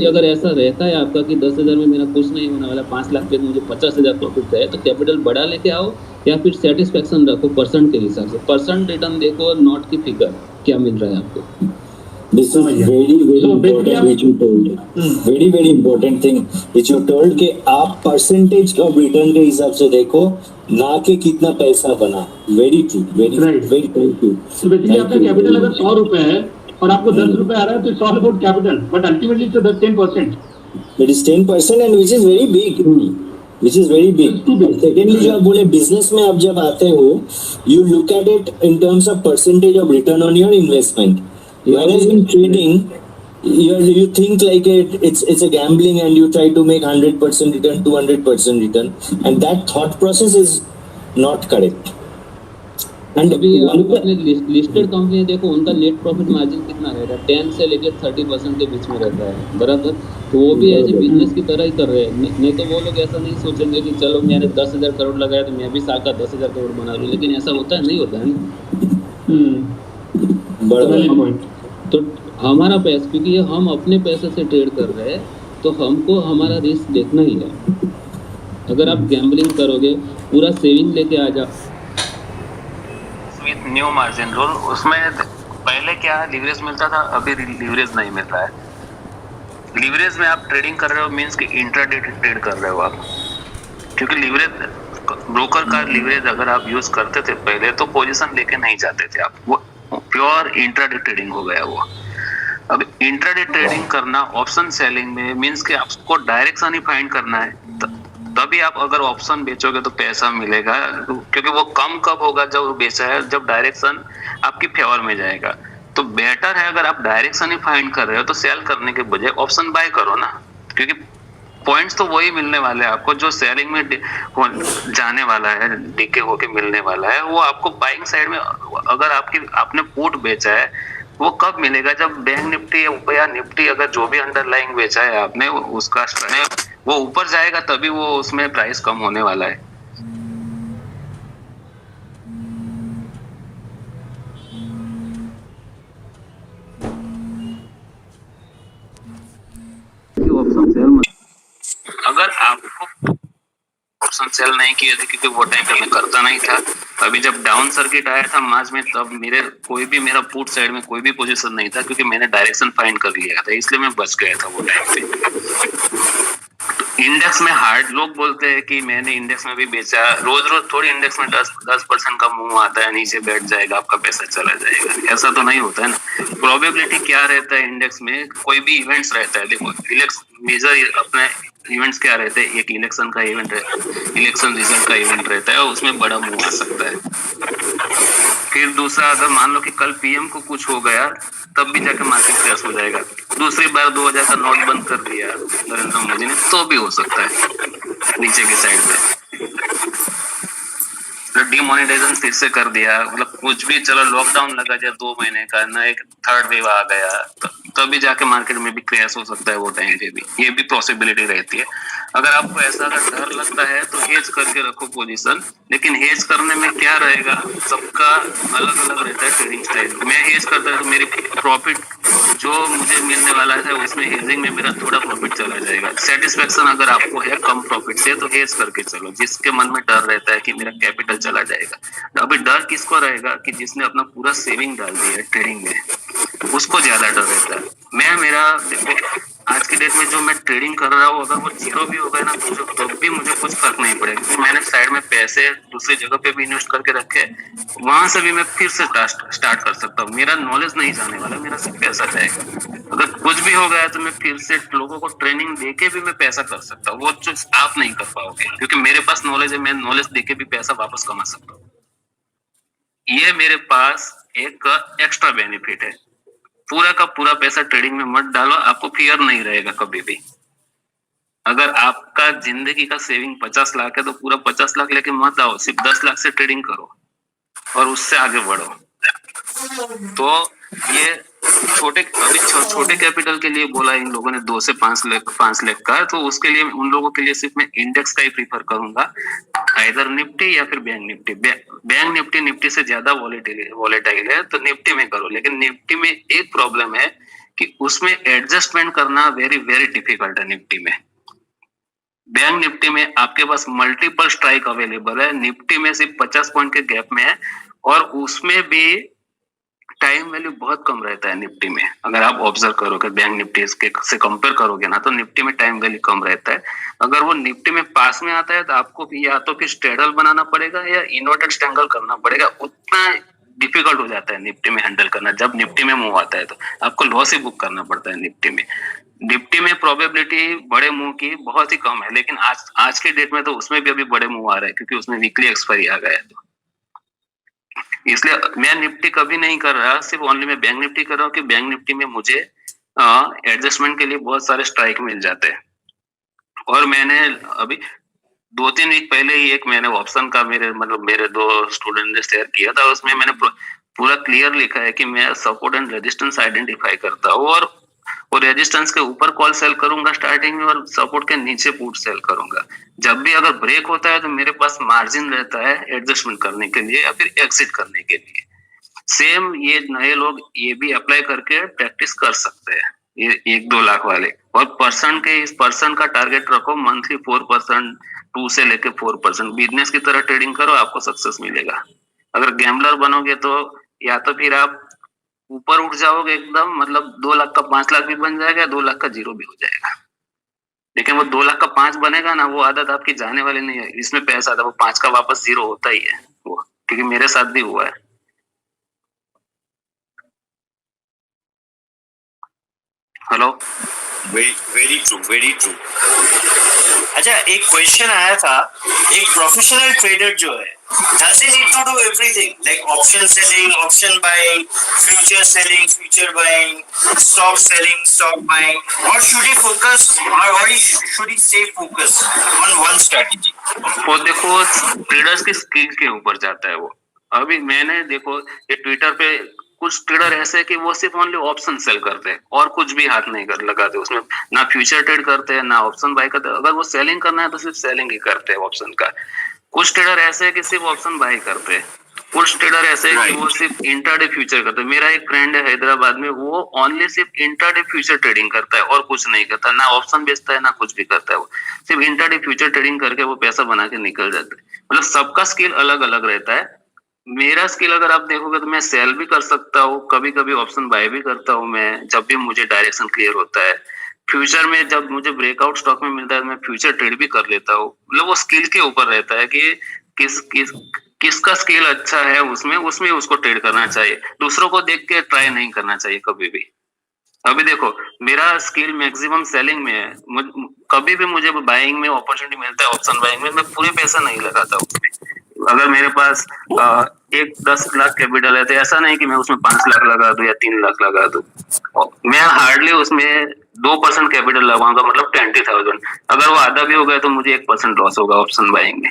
अगर ऐसा रहता है आपका कि 10,000 में मेरा कुछ नहीं होने वाला, 5 लाख पे मुझे 50,000 प्रॉफिट है, तो कैपिटल बड़ा लेके आओ या फिर सेटिस्फेक्शन रखो परसेंट के हिसाब से। परसेंट रिटर्न देखो, नॉट की फिगर क्या मिल रहा है आपको। This is very important which you told. Very important thing which you told कि आप परसेंटेज ऑफ रिटर्न के हिसाब से देखो, ना कि कितना पैसा बना। Very true. Very Right. very thank you. So basically आपका कैपिटल अगर 100 रुपए है और आपको 10 रुपए आ रहा है तो it's all about capital, but ultimately it's the 10%. It is 10% and which is very big. Which is very big. Secondly, जो आप बोले बिजनेस में आप जब आते हो, you look at it in terms of percentage of return on your investment. Whereas in trading, you think like it's a gambling and you try to make 100% return, 200% return, and that thought process is not correct. And अभी आप अपने listed company देखो, उनका net profit margin कितना रहता है, 10 से लेकर 30% के बीच में रहता है, बराबर। तो वो भी ऐसे बिजनेस की तरह ही कर रहे हैं। नहीं तो वो लोग ऐसा नहीं सोचेंगे कि चलो मैंने 10,000 करोड़ लगाया तो मैं भी साका 10,000 करोड़ बना लूँ, लेकिन ऐसा होता है नहीं होता है ना। बड़ा तो हमारा पैसा, क्योंकि ये हम अपने पैसे से ट्रेड कर रहे हैं तो हमको हमारा रिस्क देखना ही है। अगर आप गैम्बलिंग करोगे, पूरा सेविंग लेके आ जाओ विथ न्यू मार्जिन रूल, उसमें पहले क्या लिवरेज मिलता था, अभी लिवरेज नहीं मिल रहा है। लिवरेज में आप ट्रेडिंग कर रहे हो मींस कि इंट्राडे ट्रेड कर रहे हो आप, क्योंकि लिवरेज ब्रोकर का लिवरेज अगर आप यूज करते थे पहले तो पोजीशन लेके नहीं जाते थे आप, वो प्योर इंट्राडे ट्रेडिंग हो गया वो। अब इंट्राडे ट्रेडिंग करना ऑप्शन सेलिंग में मींस कि आपको डायरेक्शन ही फाइंड करना है, तभी आप अगर ऑप्शन बेचोगे तो पैसा मिलेगा, क्योंकि वो कम कब होगा जब बेचा है, जब डायरेक्शन आपकी फेवर में जाएगा। तो बेटर है अगर आप डायरेक्शन ही फाइंड कर रहे हो तो सेल करने के बजाय ऑप्शन बाय करो ना, क्योंकि पॉइंट्स तो वही मिलने वाले हैं आपको जो सेलिंग में जाने वाला है, डीके होके मिलने वाला है, वो आपको बाइंग साइड में अगर आपने पुट बेचा है वो कब मिलेगा, जब बैंक निफ्टी या निफ्टी अगर जो भी अंडरलाइंग बेचा है आपने उसका वो ऊपर जाएगा, तभी वो उसमें प्राइस कम होने वाला है। अगर आपको ऑप्शन सेल नहीं किए थे, क्योंकि वो टाइम पे मैं करता नहीं था, अभी जब डाउन सर्किट आया था मार्च में, तब मेरा पुट साइड में कोई भी पोजीशन नहीं था, क्योंकि मैंने डायरेक्शन फाइंड कर लिया था, इसलिए मैं बच गया था वो टाइम पे। इंडेक्स में हार्ड लोग बोलते हैं कि मैंने इंडेक्स में भी बेचा, रोज थोड़ी इंडेक्स में 10% का मूव आता है, नीचे बैठ जाएगा आपका पैसा चला जाएगा, ऐसा तो नहीं होता है ना। प्रोबेबिलिटी क्या रहता है इंडेक्स में, कोई भी इवेंट्स रहता है, देखो मेजर अपने इवेंट्स क्या रहते हैं, एक इलेक्शन का इवेंट है, इलेक्शन रिजल्ट का इवेंट रहता है, उसमें बड़ा मूव आ सकता है। फिर दूसरा, अगर मान लो कि कल पीएम को कुछ हो गया तब भी जाके मार्केट क्रैश हो जाएगा। दूसरी बार 2000 का नोट बंद कर दिया नरेंद्र मोदी ने, तो भी हो सकता है नीचे की साइड पे। डिमोनेटाइजेशन फिर से कर दिया, मतलब कुछ भी, चलो लॉकडाउन लगा जाए 2 महीने का ना, एक थर्ड वेव आ गया, तभी जाके मार्केट में भी क्रैश हो सकता है वो टाइम पे भी, ये भी पॉसिबिलिटी रहती है। अगर आपको ऐसा अगर डर लगता है तो हेज करके रखो पोजीशन, लेकिन हेज करने में क्या रहेगा, सबका अलग अलग रहता है ट्रेडिंग स्टाइल। मैं हेज करता हूँ तो मेरी प्रॉफिट जो मुझे मिलने वाला है उसमें हेजिंग में मेरा थोड़ा प्रॉफिट चला जाएगा। सेटिस्फेक्शन अगर आपको है कम प्रॉफिट से तो हेज करके चलो, जिसके मन में डर रहता है कि मेरा कैपिटल चला जाएगा। अभी डर किसको रहेगा कि जिसने अपना पूरा सेविंग डाल दिया है ट्रेडिंग में, उसको ज्यादा डर रहता है। मेरा देखो आज की डेट में जो मैं ट्रेडिंग कर रहा हूँ, अगर वो जीरो भी हो गया ना तो भी मुझे कुछ फर्क नहीं पड़ेगा, क्योंकि मैंने साइड में पैसे दूसरी जगह पे भी इन्वेस्ट करके रखे, वहां से भी मैं फिर से स्टार्ट कर सकता हूँ। मेरा नॉलेज नहीं जाने वाला, मेरा सिर्फ पैसा जाएगा। अगर कुछ भी हो गया तो मैं फिर से लोगों को ट्रेनिंग देके भी मैं पैसा कर सकता हूँ, वो चीज आप नहीं कर पाओगे, क्योंकि मेरे पास नॉलेज है, मैं नॉलेज देके भी पैसा वापस कमा सकता हूँ। ये मेरे पास एक एक्स्ट्रा बेनिफिट है। पूरा का पूरा पैसा ट्रेडिंग में मत डालो, आपको फियर नहीं रहेगा कभी भी। अगर आपका जिंदगी का सेविंग 50 लाख है तो पूरा 50 लाख लेके मत आओ, सिर्फ 10 लाख से ट्रेडिंग करो और उससे आगे बढ़ो। तो ये छोटे कैपिटल के लिए बोला इन लोगों ने 2 से 5 लाख का, तो उसके लिए उन लोगों के लिए सिर्फ मैं इंडेक्स का ही प्रीफर करूंगा, आइदर निफ्टी या फिर बैंक निफ्टी। बैंक निफ्टी से ज्यादा वॉलेटाइल है तो निफ्टी में करो, लेकिन निफ्टी में एक प्रॉब्लम है कि उसमें एडजस्टमेंट करना वेरी वेरी डिफिकल्ट है निफ्टी में। बैंक निफ्टी में आपके पास मल्टीपल स्ट्राइक अवेलेबल है, निफ्टी में सिर्फ 50 पॉइंट के गैप में है, और उसमें भी टाइम वैल्यू बहुत कम रहता है निफ्टी में। अगर आप ऑब्जर्व करोगे बैंक निफ्टी से कंपेयर करोगे ना, तो निफ्टी में टाइम वैल्यू कम रहता है। अगर वो निफ्टी में पास में आता है तो आपको या तो फिर स्ट्रेडल बनाना पड़ेगा या इन्वर्टेड स्ट्रैंगल करना पड़ेगा, उतना डिफिकल्ट हो जाता है निफ्टी में हैंडल करना। जब निफ्टी में मूव आता है तो आपको लॉस ही बुक करना पड़ता है निफ्टी में। निफ्टी में प्रोबेबिलिटी बड़े मूव की बहुत ही कम है, लेकिन आज के डेट में तो उसमें भी अभी बड़े मूव आ रहे हैं, क्योंकि उसमें वीकली एक्सपायरी आ गया है। तो इसलिए मैं निफ्टी कभी नहीं कर रहा, सिर्फ ओनली मैं बैंक निफ्टी कर रहा हूँ कि बैंक निफ्टी में मुझे एडजस्टमेंट के लिए बहुत सारे स्ट्राइक मिल जाते हैं। और मैंने अभी 2-3 वीक पहले ही एक मैंने ऑप्शन का मेरे 2 स्टूडेंट ने शेयर किया था, उसमें मैंने पूरा क्लियर लिखा है कि मैं सपोर्ट एंड रेजिस्टेंस आइडेंटिफाई करता हूँ, और रेजिस्टेंस के ऊपर कॉल सेल करूंगा स्टार्टिंग में, और सपोर्ट के नीचे पुट सेल करूंगा। जब भी अगर ब्रेक होता है तो मेरे पास मार्जिन रहता है एडजस्टमेंट करने के लिए या फिर एग्जिट करने के लिए। सेम ये नए लोग ये भी अप्लाई करके प्रैक्टिस कर सकते हैं, ये 1-2 लाख वाले। और इस पर्सन का टारगेट रखो मंथली 4%, 2 से लेके 4%। बिजनेस की तरह ट्रेडिंग करो, आपको सक्सेस मिलेगा। अगर गैम्बलर बनोगे तो या तो फिर आप ऊपर उठ जाओगे एकदम, मतलब 2 लाख का 5 लाख भी बन जाएगा, 2 लाख का 0 भी हो जाएगा। लेकिन वो 2 लाख का 5 बनेगा ना, वो आदत आपकी जाने वाली नहीं है। इसमें पैसा था, वो 5 का वापस 0 होता ही है वो, क्योंकि मेरे साथ भी हुआ है। Hello, very true. अच्छा, एक क्वेश्चन आया था, एक प्रोफेशनल ट्रेडर जो है does he need to do everything like option selling, option buying, future selling, future buying, stock selling, stock buying, or should he focus or should he stay focused on one strategy? वो देखो traders की skill के ऊपर जाता है वो। अभी मैंने देखो ये ट्विटर पे कुछ ट्रेडर ऐसे है कि वो सिर्फ ओनली ऑप्शन सेल करते हैं और कुछ भी हाथ नहीं लगाते उसमें, ना फ्यूचर ट्रेड करते हैं ना ऑप्शन बाय करते हैं। अगर वो सेलिंग करना है तो सिर्फ सेलिंग ही करते हैं ऑप्शन का। कुछ ट्रेडर ऐसे है कि सिर्फ ऑप्शन बाय करते हैं, कुछ ट्रेडर ऐसे है कि वो सिर्फ इंट्राडे फ्यूचर करते हैं। मेरा एक फ्रेंड है हैदराबाद में, वो ओनली सिर्फ इंट्राडे फ्यूचर ट्रेडिंग करता है और कुछ नहीं करता, ना ऑप्शन बेचता है ना कुछ भी करता है। वो सिर्फ इंट्राडे फ्यूचर ट्रेडिंग करके वो पैसा बना के निकल जाता है। मतलब सबका स्किल अलग अलग रहता है। मेरा स्किल अगर आप देखोगे तो मैं सेल भी कर सकता हूँ, कभी कभी ऑप्शन बाय भी करता हूँ मैं, जब भी मुझे डायरेक्शन क्लियर होता है। फ्यूचर में जब मुझे ब्रेकआउट स्टॉक में मिलता है मैं फ्यूचर ट्रेड भी कर लेता हूँ। मतलब वो स्किल के ऊपर रहता है कि किसका स्किल अच्छा है, उसमें उसको ट्रेड करना चाहिए। दूसरों को देख के ट्राई नहीं करना चाहिए कभी भी। अभी देखो मेरा स्किल मैक्सिमम सेलिंग में है, कभी भी मुझे बाइंग में अपॉर्चुनिटी मिलता है ऑप्शन बाइंग में, मैं पूरे पैसा नहीं लगाता उसमें। अगर मेरे पास 10 लाख कैपिटल है तो ऐसा नहीं कि मैं उसमें 5 लाख लगा दूं या 3 लाख लगा दूं। मैं हार्डली उसमें 2% कैपिटल लगाऊंगा, मतलब 20,000। अगर वो आधा भी हो गया तो मुझे 1% लॉस होगा ऑप्शन बाइंग में।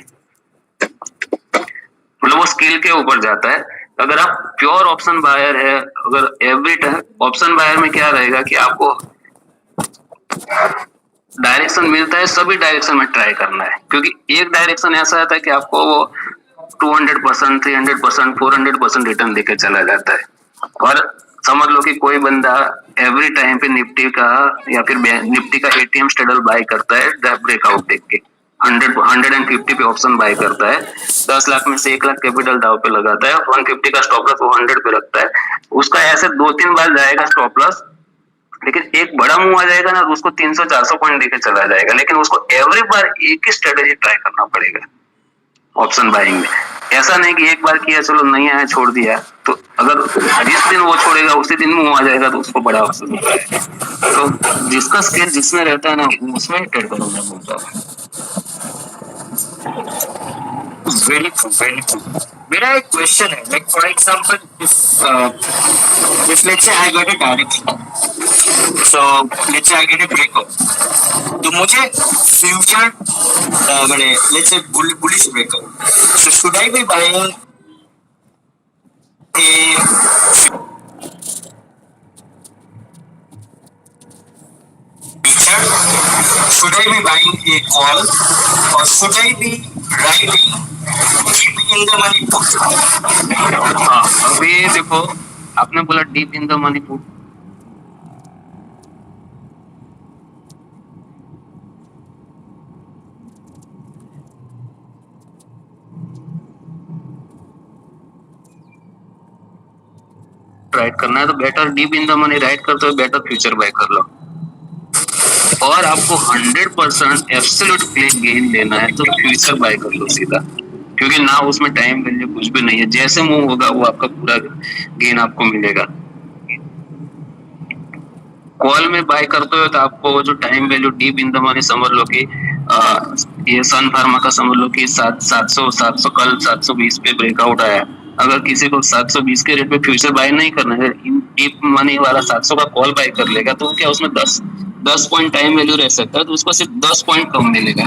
मतलब वो स्किल के ऊपर जाता है। अगर आप प्योर ऑप्शन बायर है, अगर एवरी टाइम ऑप्शन बायर में क्या रहेगा कि आपको डायरेक्शन मिलता है, सभी डायरेक्शन में ट्राई करना है, क्योंकि एक डायरेक्शन ऐसा आता है कि आपको वो 200%, 300%, 400% रिटर्न देके चला जाता है। और समझ लो कि कोई बंदा एवरी टाइम पे निफ्टी का या फिर निफ्टी का एटीएम स्ट्रेडल बाय करता है ब्रेकआउट देख के, 150 पे ऑप्शन बाय करता है, 10 लाख में से 1 लाख कैपिटल दाव पे लगाता है, 150 का स्टॉप लॉस 100 पे रखता है। उसका ऐसे 2-3 बार जाएगा स्टॉप लॉस, लेकिन एक बड़ा मूव आ जाएगा ना, तो उसको 300-400 पॉइंट देके चला जाएगा, लेकिन उसको एवरी बार एक ही स्ट्रेटेजी ट्राई करना पड़ेगा ऑप्शन बाइंग में। ऐसा नहीं कि एक बार किया चलो नहीं आया छोड़ दिया, तो अगर जिस दिन वो छोड़ेगा उसी दिन मूव आ जाएगा तो उसको बड़ा अवसर होता है। तो जिसका स्किल जिसमें रहता है ना, उसमें ही ट्रेड करो मैं बोलता हूँ। Very true, very true. मेरा एक क्वेश्चन है, like for example if let's say I got a direct hit, so let's say I get a breakout, तो मुझे फ्यूचर बने let's say bullish breakout, so should I be buying a future, should I be buying a call, or should I be writing deep in the money put? हाँ, अभी देखो आपने बोला deep in the money put, right करना है तो better deep in the money right करते हो, बेटर फ्यूचर बाय कर लो। और आपको 100% एब्सोल्यूट क्लिक गेन लेना है तो फ्यूचर बाय कर लो सीधा, क्योंकि ना उसमें टाइम वैल्यू कुछ भी नहीं है, जैसे मूव होगा वो आपका पूरा गेन आपको मिलेगा। कॉल में बाय करते हो तो आपको वो जो time value deep in the money समझ लो कि ये सन फार्मा का समझ लो कि 700 कल 720 पे ब्रेकआउट आया, अगर किसी को 720 के रेट पे फ्यूचर बाय नहीं करना है, डीप मनी वाला 700 का कॉल बाय कर लेगा तो क्या उसमें 10 पॉइंट टाइम वैल्यू रह सकता है, तो उसको सिर्फ 10 पॉइंट कम मिलेगा।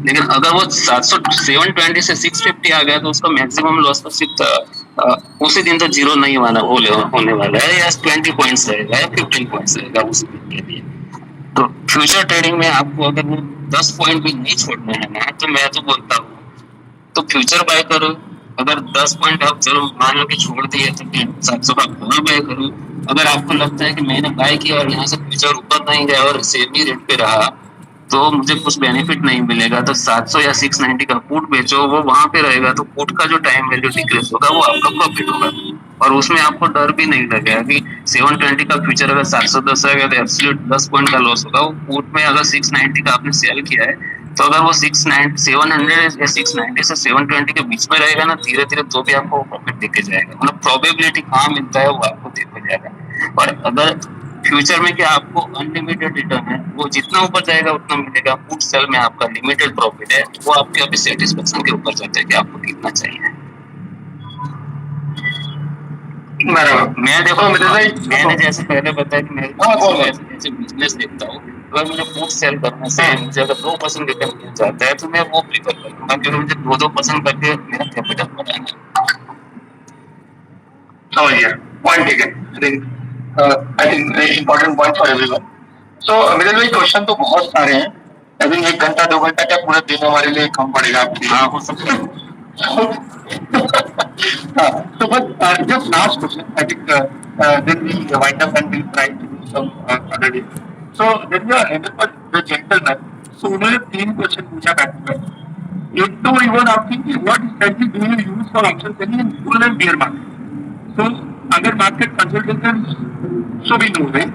लेकिन अगर वो 720 से 650 आ गया तो उसका मैक्सिमम लॉस तो सिर्फ उसी दिन तो जीरो नहीं होने वाला है, या 20 पॉइंट्स रहेगा या 15 पॉइंट्स रहेगा उस दिन के लिए। तो फ्यूचर ट्रेडिंग में आपको अगर वो 10 पॉइंट भी नहीं छोड़ना है ना, तो मैं तो बोलता हूँ तो फ्यूचर बाय करो। अगर 10 पॉइंट आप चलो मान लो कि छोड़ दिए तो 700 का कॉल बाय करो। अगर आपको लगता है कि मैंने बाय किया और यहाँ से फ्यूचर ऊपर नहीं गया और सेम ही रेट पे रहा तो मुझे कुछ बेनिफिट नहीं मिलेगा, तो 700 या 690 का पुट बेचो, वो वहां पे रहेगा, तो पुट का जो टाइम वैल्यू डिक्रीज होगा वो आपका प्रॉफिट होगा, और उसमें आपको डर भी नहीं लगेगा कि 720 का फ्यूचर अगर 710 आएगा तो एब्सोल्यूट 10 पॉइंट का लॉस होगा। वो पुट में अगर 690 का आपने सेल किया है तो अगर वो 700 या 690 से 720 के बीच में रहेगा ना, धीरे धीरे तो भी आपको प्रॉफिट दिख जाएगा, मतलब प्रोबेबिलिटी कहाँ मिलता है वो आपको दिख जाएगा। और अगर फ्यूचर में क्या आपको अनलिमिटेड रिटर्न है, वो जितना ऊपर जाएगा उतना मिलेगा। पुट सेल में आपका लिमिटेड प्रॉफिट है, वो आपके अभी सेटिस्फेक्शन के ऊपर जाता है कि आपको कितना चाहिए। मैं देखो मैंने जैसे पहले बताया कि मैं ऐसे बिजनेस देखता हूँ, अगर मुझे पुट सेल करने से मुझे अगर 2% रिटर्न मिल जाता है तो मैं वो प्रीफर करूंगा, क्योंकि मुझे 2% करके मेरा कैपिटल बढ़ाना है। समझ गया पॉइंट, ठीक है। I think important point for everyone. So मेरे लिए क्वेश्चन तो बहुत सारे हैं, अभी 1 घंटा 2 घंटा क्या पूरा दिन हमारे लिए कम पड़ेगा आपके। हाँ हो सकता है। So but just last question, I think then we wind up and we'll try to do some other day. So then the gentleman, so उन्होंने 3 क्वेश्चन पूछा बैक टू बैक। एक तो इवन आस्किंग कि what strategy do you use for option selling in bull and bear market. So अगर market consultation so we know, right?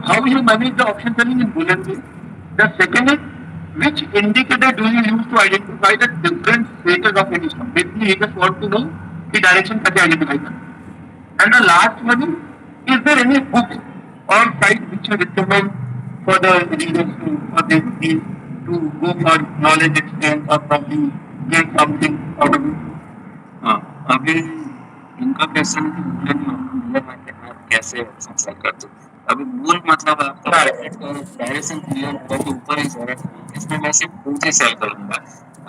How you manage the option selling in bull and bear? The second is, which indicator do you use to identify the different stages of any stock? Basically, you just want to know the direction कैसे identify करना। And the last one is there any book or site which you recommend for the readers to go for knowledge exchange or probably get something out of it? हाँ, अभी इनका question है कि bull market में आप कैसे cell करते हो। अभी बुल मतलब आपका डायरेक्शन क्लियर होगा कि ऊपर ही जा रहा है, इसमें मैं सिर्फ पुट ही सेल करूंगा।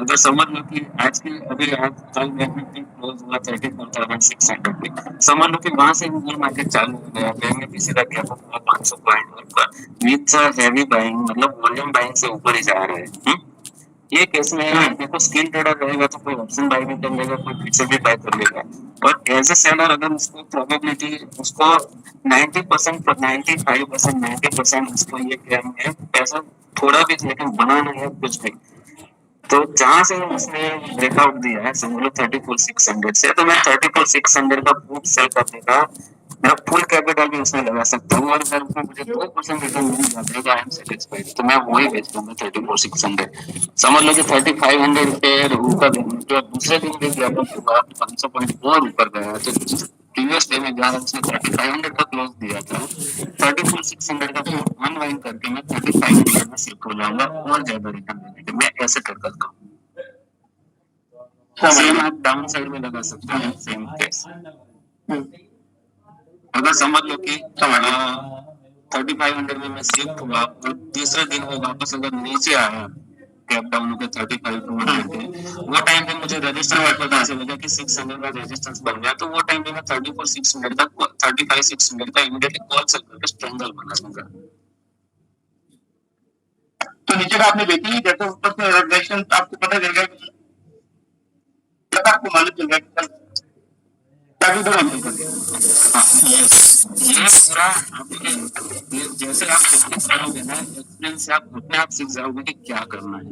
अगर समझ लो कि आज की अभी आज कल बैंक निफ्टी क्लोज हुआ 34,600 पे, समझ लो कि वहां से बुल मार्केट चालू हो गया, बैंक निफ्टी सीधा गैप अप हुआ 500 पॉइंट ऊपर विद हैवी बाइंग, मतलब वॉल्यूम बाइंग से ऊपर ही जा रहे हैं। ये केस में देखो स्किल ट्रेडर रहेगा तो कोई ऑप्शन बाय भी कर लेगा, कोई फ्यूचर भी बाय कर लेगा, और एज ए सेलर अगर उसको प्रोबेबिलिटी उसको 90% 95% 90% उसको ये क्या है पैसा थोड़ा भी लेकिन बनाना है कुछ भी, तो जहां से उसने ब्रेकआउट दिया है समझ लो 34,600 से, तो मैं 34,600 का पुट सेल करने का मेरा फुल कैपिटल भी उसमें लगा सकता हूँ और अगर उसमें मुझे 2% रिटर्न मिल जाता है तो आई एम सेटिस्फाइड, तो मैं वही बेच दूंगा 34,600। समझ लो कि 3,500 पे ऊपर जो दूसरे दिन भी गया 500 पॉइंट और ऊपर गया, तो प्रीवियस डे में जहाँ उसने 3,500 का क्लोज दिया था, 34,600 का अनवाइंड करके मैं 3,500 में शिफ्ट हो जाऊंगा और ज्यादा रिटर्न देने के, मैं ऐसे ट्रेड करता हूँ। सेम आप डाउन साइड में लगा सकते हैं, सेम केस। अगर समझ लो कि 3,500 में मैं शिफ्ट हुआ और तीसरे दिन वो वापस अगर नीचे आया कैप डाउन होकर 35,200 के, वो टाइम पे मुझे रजिस्टर पता चलेगा कि 600 का रेजिस्टेंस बन गया, तो वो टाइम पे मैं 34,600 का 35,600 का इमीडिएटली कॉल सेल करके स्ट्रेंगल बना दूंगा। तो नीचे का आपने बेची, जैसे ऊपर से रेजिस्टेंस आपको पता चल गया, आपको मालूम चल गया कि ताकि उधर हम कर दिया। ये पूरा आपके जैसे आप प्रैक्टिस करोगे ना, एक्सपीरियंस से आप अपने आप सीख जाओगे कि क्या करना है।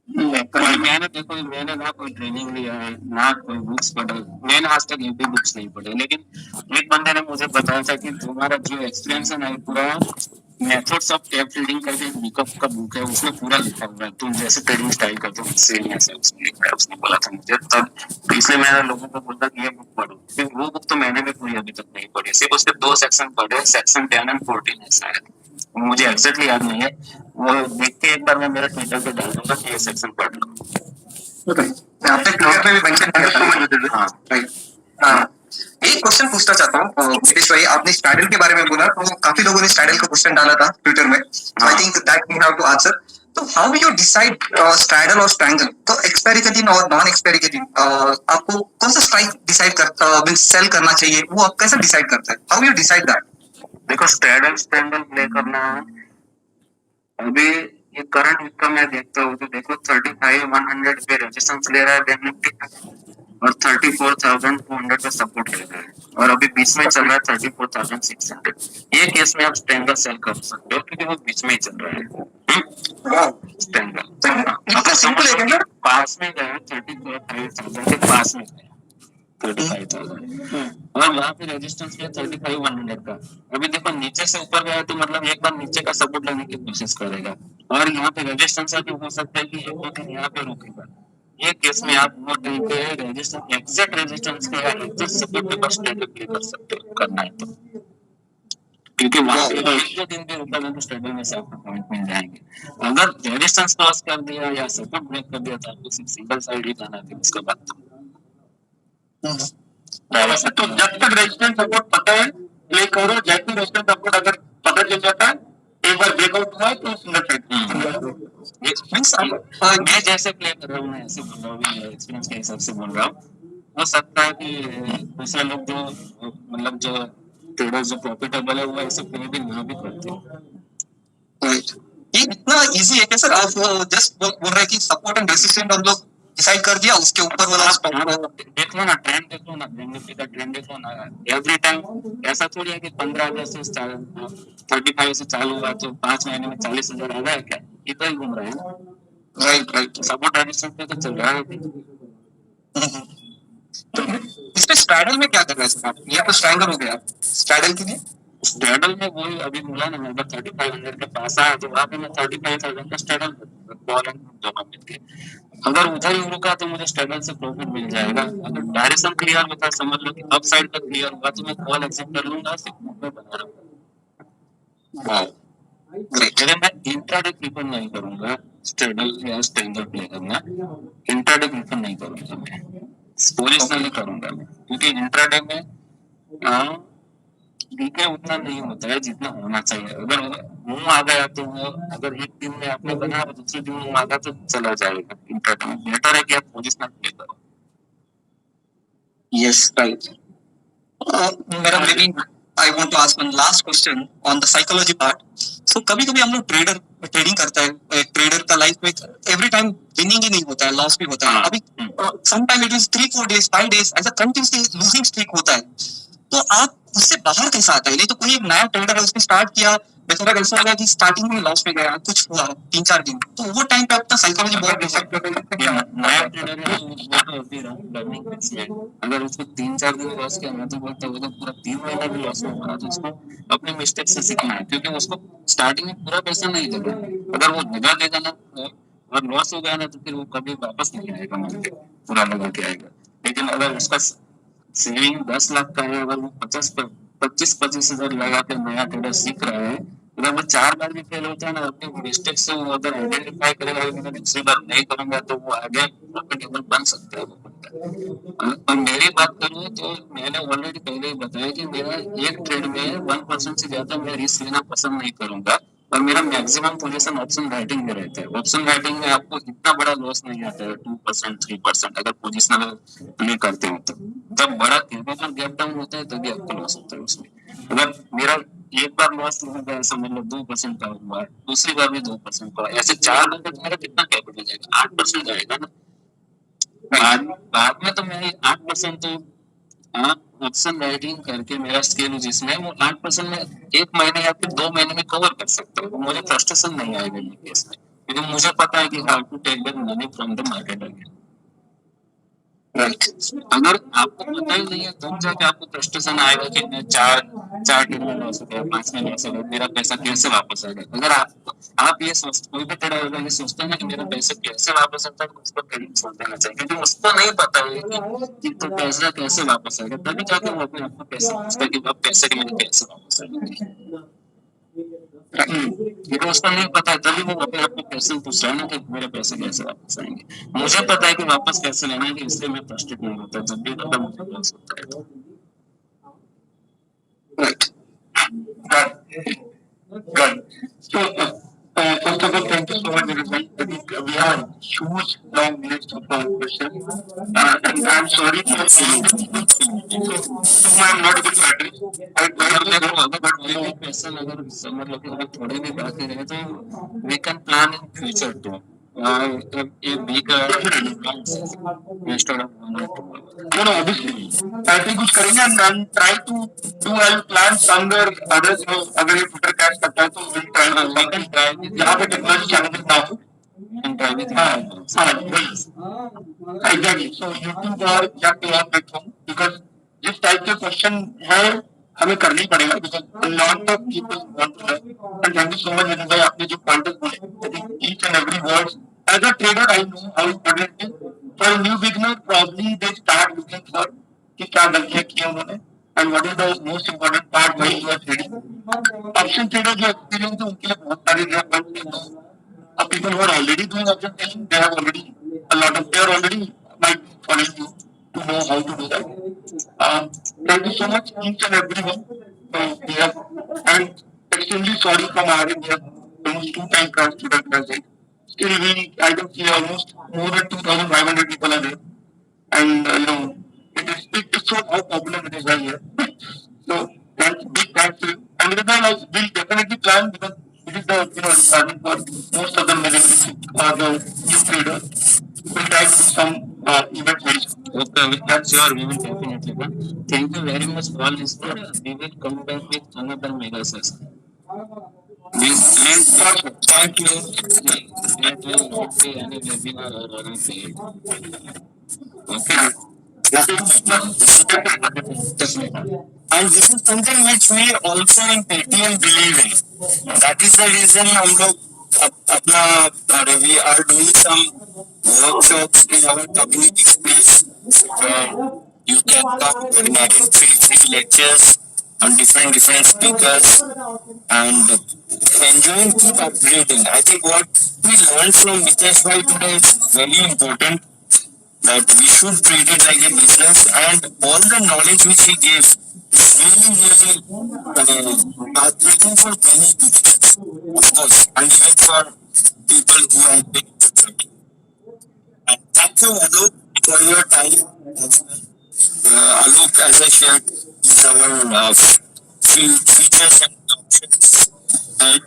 मैंने देखो, मैंने ना कोई ट्रेनिंग लिया है ना कोई बुक्स पढ़े, मैंने आज तक यूपी बुक्स नहीं पढ़े, लेकिन एक बंदे ने मुझे बताया था कि तुम्हारा जो एक्सपीरियंस है ना, पूरा मेथड्स ऑफ टेप रीडिंग करके बुकअप का बुक है, उसमें पूरा लिखा हुआ है, तुम जैसे ट्रेडिंग स्टाइल करते हो सेम ऐसे उसमें लिखा है। उसने बोला था मुझे तब, तो इसलिए मैंने लोगों को बोला कि ये बुक पढ़ो, क्योंकि वो बुक तो मैंने भी पूरी अभी तक नहीं पढ़ी, सिर्फ उसके 2 सेक्शन पढ़े, सेक्शन 10 और 14 है शायद, मुझे एग्जैक्टली याद नहीं है, वो देख के एक बार मैं मेरे ट्विटर पे डाल दूंगा कि ये सेक्शन पढ़ लो। आपने ट्विटर पे भी मेंशन किया। हाँ राइट। एक क्वेश्चन पूछना चाहता हूँ नितीश भाई, आपने स्ट्रैडल के बारे में बोला, तो काफी लोगों ने स्ट्रैडल का क्वेश्चन डाला था ट्विटर में, I think that we have to answer. तो हाउ यू डिसाइड स्ट्रैडल और स्ट्रैंगल, तो एक्सपेरिकली और नॉन एक्सपेरिकली आपको कौन सा स्ट्राइक डिसाइड करता सेल करना चाहिए, वो आप कैसे डिसाइड करते हैं, हाउ यू डिसाइड दैट? देखो स्ट्रैडल स्ट्रैंगल प्ले करना है, अभी ये करंट वीक का मैं देखता हूँ तो देखो 35,100 पे रेजिस्टेंस ले रहा है बैंक निफ्टी और 34,200 पे सपोर्ट ले रहा है, और अभी बीच में चल रहा है 34,600। ये केस में आप स्ट्रैंगल सेल कर सकते हो क्योंकि वो बीच में ही चल रहा है। स्ट्रैंगल सिंपल है, पास में गया 35,000 के पास में गया 35,000 और वहां पे रेजिस्टेंस किया 35,100 का। अभी देखो नीचे से ऊपर गया तो मतलब एक बार नीचे का सपोर्ट लेने की कोशिश करेगा, और यहाँ पे रेजिस्टेंस भी हो सकता है कि एक दो दिन यहाँ पे रुकेगा। ये केस में आप वो टाइम पे रेजिस्टेंस एग्जैक्ट रेजिस्टेंस के एग्जैक्ट सपोर्ट के पास स्ट्रैटेजी प्ले कर सकते हो, करना है तो, क्योंकि वहां पे एक दो दिन भी रुका तो स्ट्रैटेजी में से आपको पॉइंट मिल जाएंगे। अगर रेजिस्टेंस क्रॉस कर दिया या सपोर्ट ब्रेक कर दिया तो आपको सिर्फ सिंगल साइड ही जाना है उसके बाद। तो जब तक रेजिस्टेंस सपोर्ट पता है प्ले करो, जैसे रेजिस्टेंस सपोर्ट अगर पता चल जाता है एक बार ब्रेकआउट हुआ तो सिंगल साइड। मैं जैसे प्ले कर रहा हूँ मैं ऐसे बोल रहा हूँ, एक्सपीरियंस के हिसाब से बोल रहा हूँ। हो सकता है कि दूसरे लोग जो मतलब जो ट्रेडर जो प्रॉफिटेबल है वो ऐसे प्ले भी ना भी करते हैं। राइट, ये इतना इजी है क्या सर? आप जस्ट बोल रहे हैं कि सपोर्ट एंड रेजिस्टेंस हम लोग डिसाइड कर दिया, उसके ऊपर वाला देख लो ना, ट्रेंड देख लो ना, निफ्टी का ट्रेंड देखो ना, एवरी टाइम ऐसा थोड़ी है कि 15,000 से 35 से चालू हुआ तो 5 महीने में 40,000 आ गया क्या, इतना ही घूम रहा है ना। राइट, सपोर्ट रेजिस्टेंस पे तो चल रहा है। तो इसमें स्ट्रैडल में क्या कर रहे हैं सर आप? ये तो स्ट्रैंगल हो गया, स्ट्रैडल के लिए स्ट्रैडल में वही अभी बोला ना, अगर 3500 के पास आया तो वहां पे मैं 35,000 का स्ट्रैडल बॉल एंड दोनों मिलके, अगर उधर ही रुका तो मुझे स्ट्रैडल से प्रॉफिट मिल जाएगा। अगर डायरेक्शन क्लियर होता है, समझ लो कि अप साइड का क्लियर हुआ तो मैं कॉल एक्सेप्ट कर लूंगा, सिर्फ मूवमेंट बना रहूंगा। लेकिन मैं इंट्राडे प्रेफर नहीं करूंगा स्ट्रैडल या स्ट्रैंगल प्ले करना, इंट्राडे प्रेफर नहीं करूंगा मैं, पोजिशनली करूंगा मैं, क्योंकि इंट्राडे में डीके उतना नहीं होता है जितना होना चाहिए। अगर मुंह आ गया तो वो अगर एक दिन में आपने बना दूसरे दिन मुंह आ गया तो चला जाएगा। इंट्राडे में बेटर है कि आप पोजिशनल प्ले करो। Yes right. मेरा maybe I want to ask one last question on the psychology part. So कभी कभी हम लोग ट्रेडिंग करता है, एक ट्रेडर का लाइफ में एवरी टाइम विनिंग ही नहीं होता है, लॉस भी होता है। अभी some time it is 3-4 days 5 days ऐसा कंटिन्यूसली लूजिंग स्ट्रीक होता है, तो आप उससे बाहर कैसे आता है? नहीं तो कोई एक नया ट्रेडर है, उसने स्टार्ट किया, बेचारा कैसा लगा कि स्टार्टिंग में लॉस में गया, कुछ हुआ 3-4 दिन, तो वो टाइम पे आपका साइकोलॉजी बहुत इफेक्ट करता है। नया ट्रेडर है वो तो होती है लर्निंग फेज में, अगर उसको 3-4 दिन लॉस किया मैं तो बोलता हूँ वो तो पूरा 3 महीना भी लॉस में पड़ा तो उसको अपने मिस्टेक से सीखना है, क्योंकि उसको स्टार्टिंग में पूरा पैसा नहीं देगा, अगर वो लगा देगा ना अगर लॉस हो गया ना तो फिर वो कभी वापस नहीं आएगा मार्केट, पूरा लगा के आएगा। लेकिन अगर उसका सेविंग 10 लाख का है, अगर वो 25 हजार लगा के नया ट्रेडर सीख रहा है, अगर वो 4 बार भी फेल होता है ना, अपने मिस्टेक से वो अगर आइडेंटिफाई करेगा कि मैं दूसरी बार नहीं करूंगा तो वो आगे प्रॉफिटेबल बन सकता है वो बंदा। और मेरी बात करूँ तो मैंने ऑलरेडी पहले ही बताया कि मेरा एक ट्रेड में 1% से ज्यादा मैं रिस्क लेना पसंद नहीं करूंगा, और मेरा मैक्सिमम पोजीशन ऑप्शन राइटिंग में रहता है। ऑप्शन राइटिंग में आपको इतना बड़ा लॉस नहीं आता है, 2% 3%, अगर पोजिशनल प्ले करते हो तो जब बड़ा कैपिटल गैप डाउन होता है तभी आपको लॉस होता है उसमें। अगर मेरा एक बार लॉस हो गया समझ लो 2% का हुआ, दूसरी बार भी 2% का, ऐसे 4 बार तो मेरा कितना कैपिटल जाएगा, 8% जाएगा ना। बाद में तो मेरे 8% तो ऑप्शन राइटिंग करके मेरा स्केल जिसमें वो 8% में 1 महीने या फिर 2 महीने में कवर कर सकता हूँ, मुझे फ्रस्ट्रेशन नहीं आएगा ये केस में, क्योंकि मुझे पता है कि how to take that money from the market again. Right, अगर आपको पता ही नहीं है तब जाके आपको फ्रस्ट्रेशन आएगा कि मैं चार दिन में लॉस हो गया, 5 में लॉस हो गया, मेरा पैसा कैसे वापस आएगा। अगर आप ये सोचते, कोई भी ट्रेडर अगर ये सोचता है ना कि मेरा पैसा कैसे वापस आता है तो उसको ट्रेडिंग छोड़ देना चाहिए, क्योंकि उसको नहीं पता है कि तो पैसा कैसे वापस आएगा, तभी जाके वो अपने आप को पैसा पूछता है कि अब पैसे के मेरे कैसे वापस आएंगे। क्योंकि उसको नहीं पता है तभी वो अपने आप को क्वेश्चन पूछ रहा है ना कि मेरे पैसे कैसे वापस आएंगे। मुझे पता है कि वापस कैसे लेना है, कि इसलिए मैं फ्रस्ट्रेट नहीं होता जब भी ज्यादा मुझे लॉस होता है तो। Right. Good. So, first of all, thank you so much, everybody. I think we have a huge long list of questions. And I'm sorry for I'm not able to address. अगर question अगर समझ लो कि अगर थोड़े भी बाकी रहे तो we can plan in future too. A bigger instead of one or two. No, obviously. ऐसे कुछ करेंगे and try to do I'll plan somewhere others. अगर ये Twitter catch करता है तो we'll try to something. यहाँ पे टेक्नोलॉजी चैलेंजेस ना हो. Exactly. So YouTube और या कोई और प्लेटफॉर्म, because जिस टाइप के क्वेश्चन है हमें करना ही पड़ेगा, because a lot of people want to learn. And thank you so much, Vinay भाई, आपने जो pointers बोले, I think each and every word. As a trader, I know how important it is. For a new beginner, probably they start looking for कि क्या गलतियाँ की उन्होंने, and what is the most important part while you are trading. Option trader जो experience है उनके लिए बहुत सारे नए points हैं. People who are already doing option trading, they have already they are already might be following you to know how to do that. Thank you so much, each and everyone. We have, and extremely sorry from our end, we have almost 2 times crashed to that message. Still, I can see almost more than 2,500 people are there, and it shows how popular it is right here. So, big thanks to you. And with that, we'll definitely plan, because it is the requirement for most of the millennials or the new traders. We'll try to do some event very soon. Okay, that's sure, we will definitely come. Thank you very much for all listeners. We will come back with another mega session. Thank you. That will not be any webinar or anything. Okay. And this is something which we also in Paytm believe in. That is the reason हम लोग अपना we are doing some workshops in our community space where you can come and attend free lectures on different speakers and enjoy and keep upgrading. I think what we learned from Mitesh bhai today is very important, that we should treat it like a business, and all the knowledge which he gave is really heartbreaking for many beginners, of course, and even for people who have been to trading. And thank you, Alok, for your time. Alok, as I shared, is our features and options head.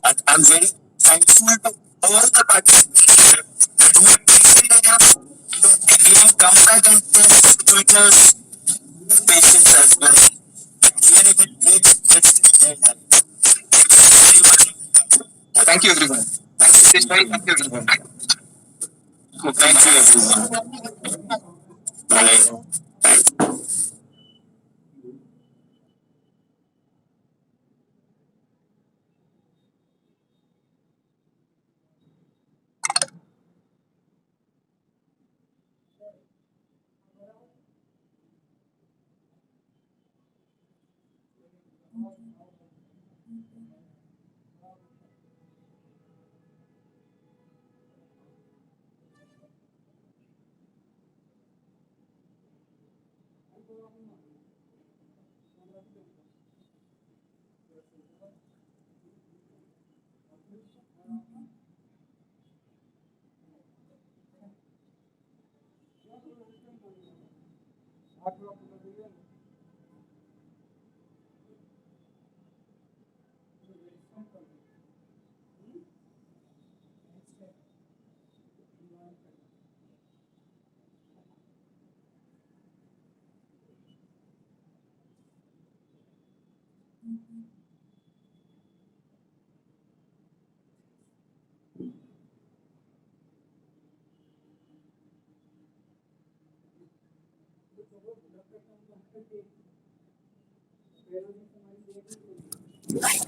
And I'm very thankful to all the participants that were patient enough to we have come back and test Twitter's patience as well. Even if it breaks, let's get that. Thank you, everyone. Thank you, Mitesh bhai. Thank you, everyone. Thank you, everyone. Bye.